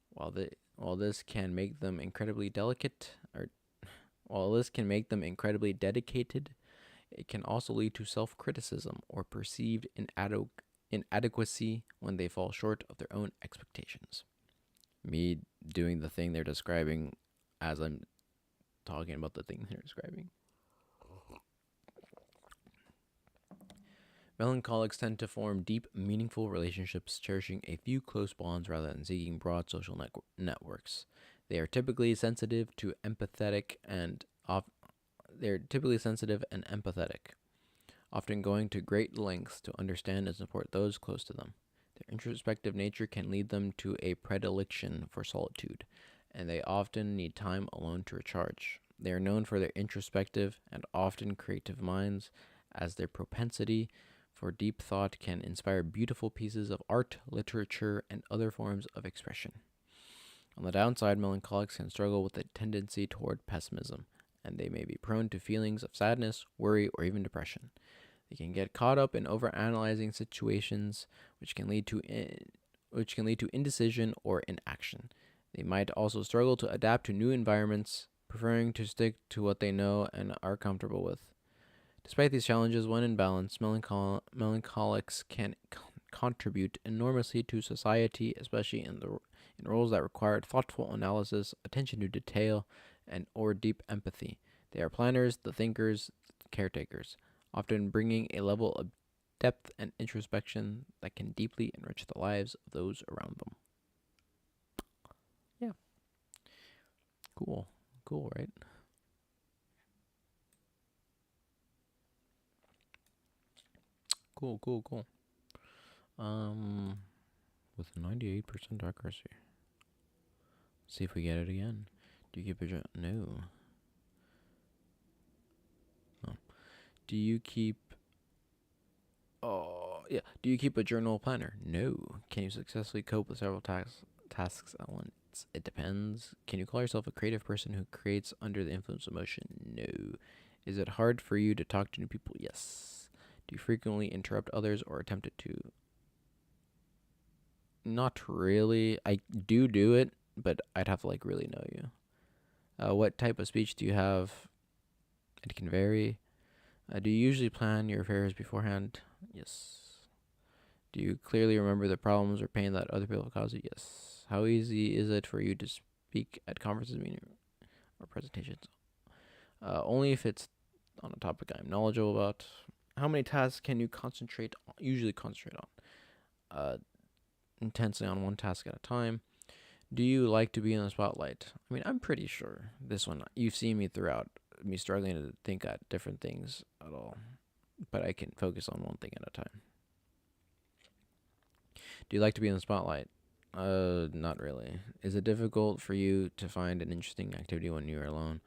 A: While this can make them incredibly dedicated, it can also lead to self-criticism or perceived inadequacy when they fall short of their own expectations. Me doing the thing they're describing as I'm talking about the thing they're describing. Melancholics tend to form deep, meaningful relationships, cherishing a few close bonds rather than seeking broad social networks. They are typically sensitive and empathetic, often going to great lengths to understand and support those close to them. Their introspective nature can lead them to a predilection for solitude, and they often need time alone to recharge. They are known for their introspective and often creative minds, as their propensity for deep thought can inspire beautiful pieces of art, literature, and other forms of expression. On the downside, melancholics can struggle with a tendency toward pessimism, and they may be prone to feelings of sadness, worry, or even depression. They can get caught up in overanalyzing situations, which can lead to indecision or inaction. They might also struggle to adapt to new environments, preferring to stick to what they know and are comfortable with. Despite these challenges, when in balance, melancholics can contribute enormously to society, especially in roles that require thoughtful analysis, attention to detail, and or deep empathy. They are planners, the thinkers, caretakers, often bringing a level of depth and introspection that can deeply enrich the lives of those around them. Yeah. Cool. Cool, right? Cool, cool, cool. With 98% accuracy. Let's see if we get it again. Do you keep a no. Oh. Do you keep yeah. Do you keep a journal planner? No. Can you successfully cope with several tasks at once? It depends. Can you call yourself a creative person who creates under the influence of emotion? No. Is it hard for you to talk to new people? Yes. Do you frequently interrupt others or attempt to? Not really. I do it, but I'd have to like really know you. What type of speech do you have? It can vary. Do you usually plan your affairs beforehand? Yes. Do you clearly remember the problems or pain that other people cause you? Yes. How easy is it for you to speak at conferences, meetings, or presentations? Only if it's on a topic I'm knowledgeable about. How many tasks can you usually concentrate on? Intensely on one task at a time. Do you like to be in the spotlight? I mean, I'm pretty sure this one, you've seen me throughout, me struggling to think at different things at all, but I can focus on one thing at a time. Do you like to be in the spotlight? Not really. Is it difficult for you to find an interesting activity when you are alone?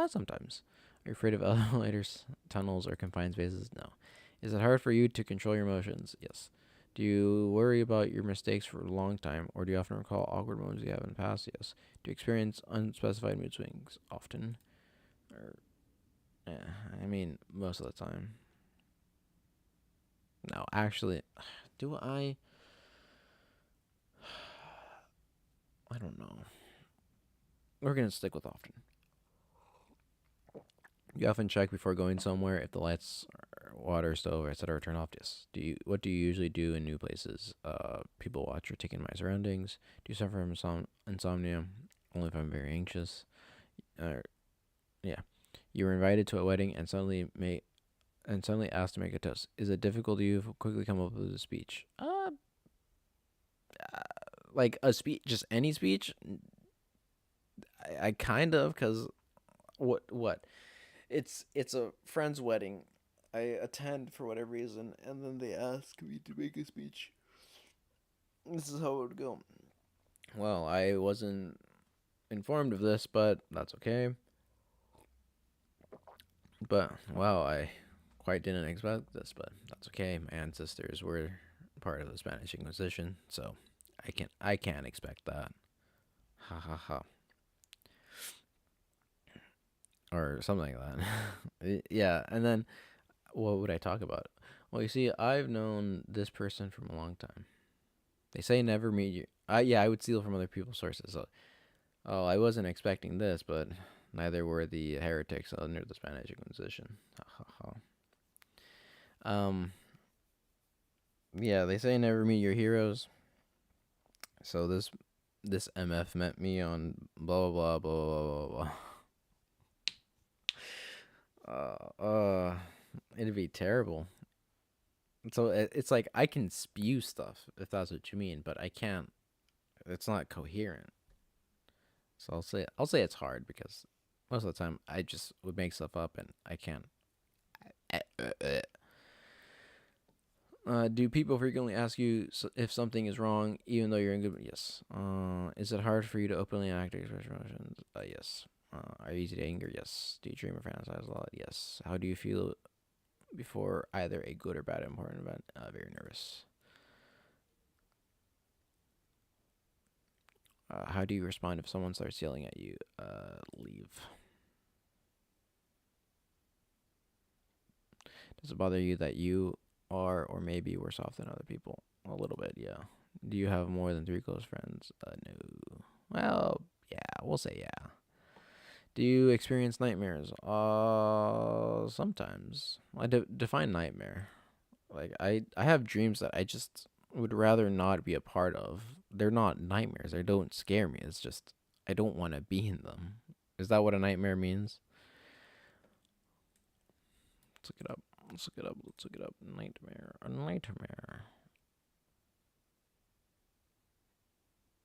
A: Sometimes. Are you afraid of elevators, tunnels, or confined spaces? No. Is it hard for you to control your emotions? Yes. Do you worry about your mistakes for a long time, or do you often recall awkward moments you have in the past? Yes. Do you experience unspecified mood swings often? Or, I mean, most of the time. No, actually, do I? I don't know. We're gonna stick with often. You often check before going somewhere if the lights, water, stove, etc. are turned off. Yes. What do you usually do in new places? People watch or take in my surroundings. Do you suffer from insomnia? Only if I'm very anxious. Yeah. You were invited to a wedding and suddenly asked to make a toast. Is it difficult to you to quickly come up with a speech? Like a speech, just any speech. I kind of, cause what? It's a friend's wedding. I attend for whatever reason, and then they ask me to make a speech. This is how it would go. Well, I wasn't informed of this, but that's okay. But wow, I quite didn't expect this, but that's okay. My ancestors were part of the Spanish Inquisition, so I can't expect that. Ha ha ha. Or something like that. Yeah, and then what would I talk about? Well, you see, I've known this person from a long time. They say never meet you. I would steal from other people's sources. So, I wasn't expecting this, but neither were the heretics under the Spanish Inquisition. Ha ha ha. Yeah, they say never meet your heroes. So this MF met me on blah blah blah blah blah blah. It'd be terrible. So it's like I can spew stuff if that's what you mean, but I can't. It's not coherent. So I'll say it's hard because most of the time I just would make stuff up and I can't. Do people frequently ask you if something is wrong, even though you're in good? Yes. Is it hard for you to openly act or express emotions? Yes. Are you easy to anger? Yes. Do you dream or fantasize a lot? Yes. How do you feel before either a good or bad important event? Very nervous. How do you respond if someone starts yelling at you? Leave. Does it bother you that you are or maybe worse off than other people? A little bit, yeah. Do you have more than 3 close friends? No. Well, yeah, we'll say yeah. Do you experience nightmares? Sometimes. I define nightmare. Like I have dreams that I just would rather not be a part of. They're not nightmares. They don't scare me. It's just I don't want to be in them. Is that what a nightmare means? Let's look it up. Let's look it up. Let's look it up. Nightmare. A nightmare.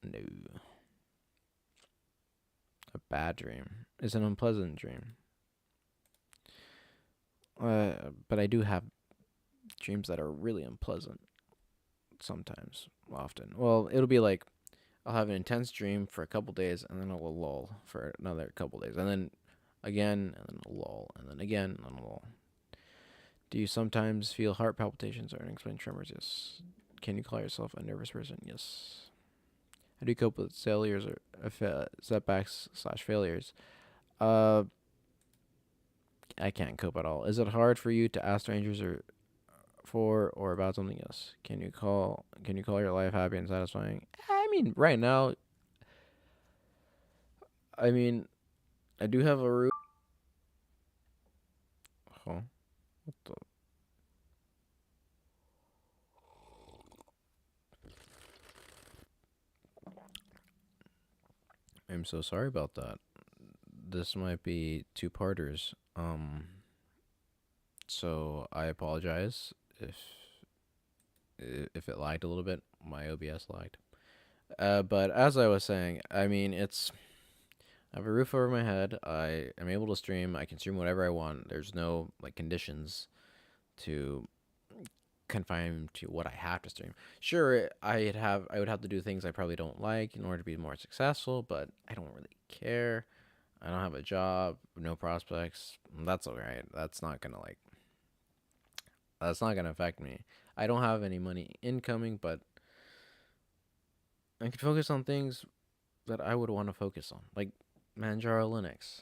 A: No. A bad dream is an unpleasant dream. But I do have dreams that are really unpleasant. Sometimes, often. Well, it'll be like I'll have an intense dream for a couple days, and then I'll lull for another couple days, and then again, and then a lull, and then again, and then a lull. Do you sometimes feel heart palpitations or unexplained tremors? Yes. Can you call yourself a nervous person? Yes. How do you cope with failures or setbacks / failures? I can't cope at all. Is it hard for you to ask strangers or about something? Yes. Can you call your life happy and satisfying? I mean, right now, I do have a roof. Oh, what the? I'm so sorry about that. This might be two-parters. So I apologize if it lagged a little bit. My OBS lagged. But as I was saying, I have a roof over my head. I am able to stream. I can stream whatever I want. There's no like conditions to confine to what I have to stream. Sure, I would have to do things I probably don't like in order to be more successful, but I don't really care. I don't have a job, no prospects. That's alright. That's not gonna affect me. I don't have any money incoming, but I can focus on things that I would want to focus on, like Manjaro Linux.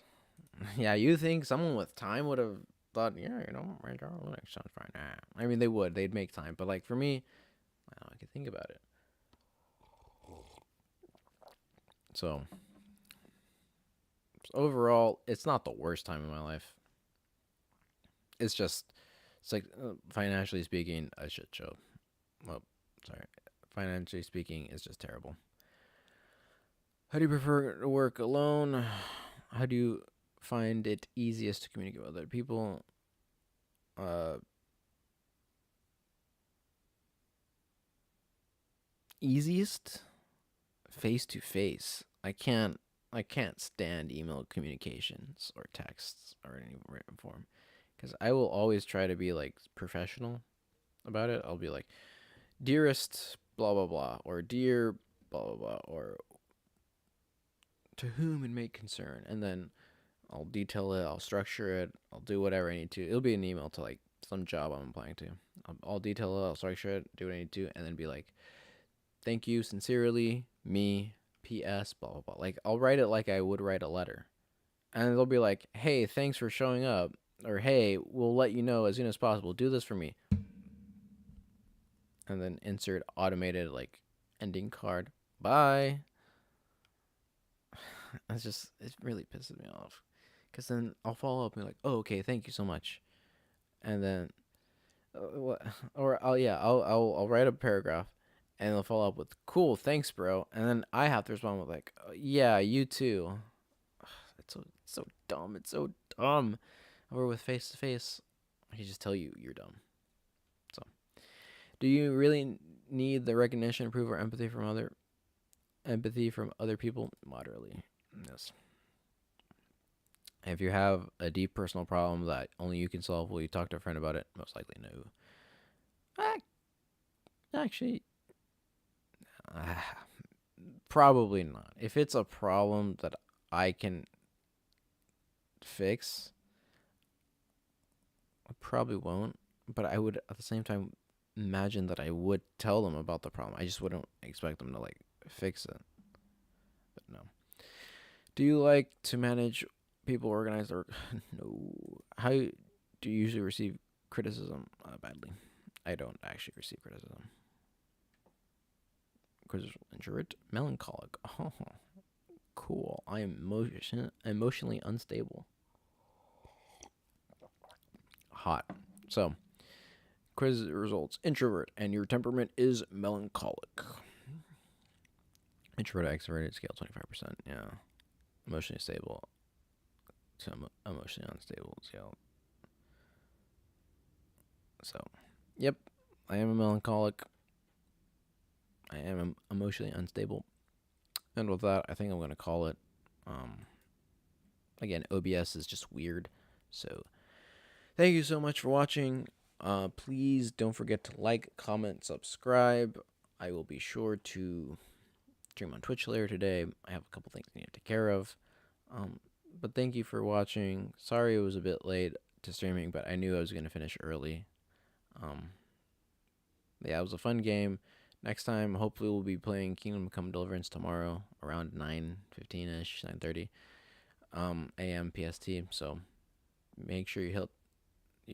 A: Yeah, you think someone with time would have thought, yeah, Manjaro Linux sounds fine. Nah. I mean, they would. They'd make time. But, like, for me, I could think about it. So, overall, it's not the worst time in my life. It's like, financially speaking, a shit show. Well, sorry. Financially speaking, it's just terrible. How do you prefer to work alone? How do you find it easiest to communicate with other people? Easiest? Face to face. I can't stand email communications or texts or any written form, because I will always try to be like professional about it. I'll be like, dearest blah blah blah, or dear blah blah blah, or to whom it may concern, and then I'll detail it, I'll structure it, I'll do whatever I need to. It'll be an email to like some job I'm applying to. I'll detail it, I'll structure it, do what I need to, and then be like, thank you sincerely, me, P.S. blah blah blah. Like, I'll write it like I would write a letter, and they'll be like, hey, thanks for showing up, or hey, we'll let you know as soon as possible. Do this for me, and then insert automated like ending card. Bye. It really pisses me off, because then I'll follow up and be like, oh, okay, thank you so much, and then I'll write a paragraph, and they'll follow up with, cool, thanks, bro, and then I have to respond with like, yeah, you too. It's so dumb. It's so dumb. Or with face to face, I can just tell you you're dumb. So, do you really need the recognition, approval, or empathy from other people? Moderately. Yes. If you have a deep personal problem that only you can solve, will you talk to a friend about it? Most likely, no. Actually, probably not. If it's a problem that I can fix, I probably won't. But I would, at the same time, imagine that I would tell them about the problem. I just wouldn't expect them to, like, fix it. But no. Do you like to manage people, organize their... No. How do you usually receive criticism? Badly. I don't actually receive criticism. Because introvert, melancholic. Oh, Cool. I am emotionally unstable. Hot. So, quiz results. Introvert, and your temperament is melancholic. Introvert, extroverted, scale 25%. Yeah. Emotionally stable. Emotionally unstable scale. So, yep. I am a melancholic. I am emotionally unstable. And with that, I think I'm going to call it. Again, OBS is just weird. So, thank you so much for watching. Please don't forget to like, comment, subscribe. I will be sure to stream on Twitch later today. I have a couple things I need to take care of. But thank you for watching. Sorry it was a bit late to streaming, but I knew I was going to finish early. Yeah, it was a fun game. Next time, hopefully, we'll be playing Kingdom Come Deliverance tomorrow around 9:15ish, 9:30 a.m. PST. So make sure you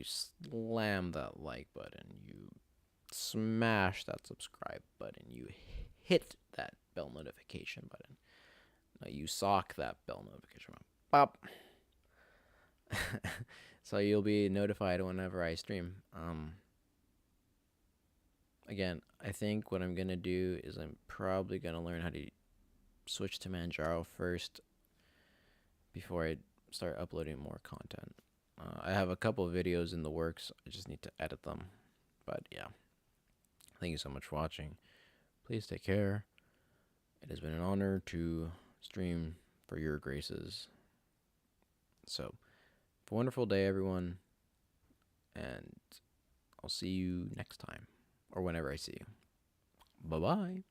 A: slam that like button, you smash that subscribe button, you hit that bell notification button. No, you sock that bell notification button. Pop. So you'll be notified whenever I stream. Again, I think what I'm going to do is I'm probably going to learn how to switch to Manjaro first before I start uploading more content. I have a couple of videos in the works. I just need to edit them. But yeah, thank you so much for watching. Please take care. It has been an honor to stream for your graces. So, have a wonderful day, everyone. And I'll see you next time. Or whenever I see you. Bye-bye.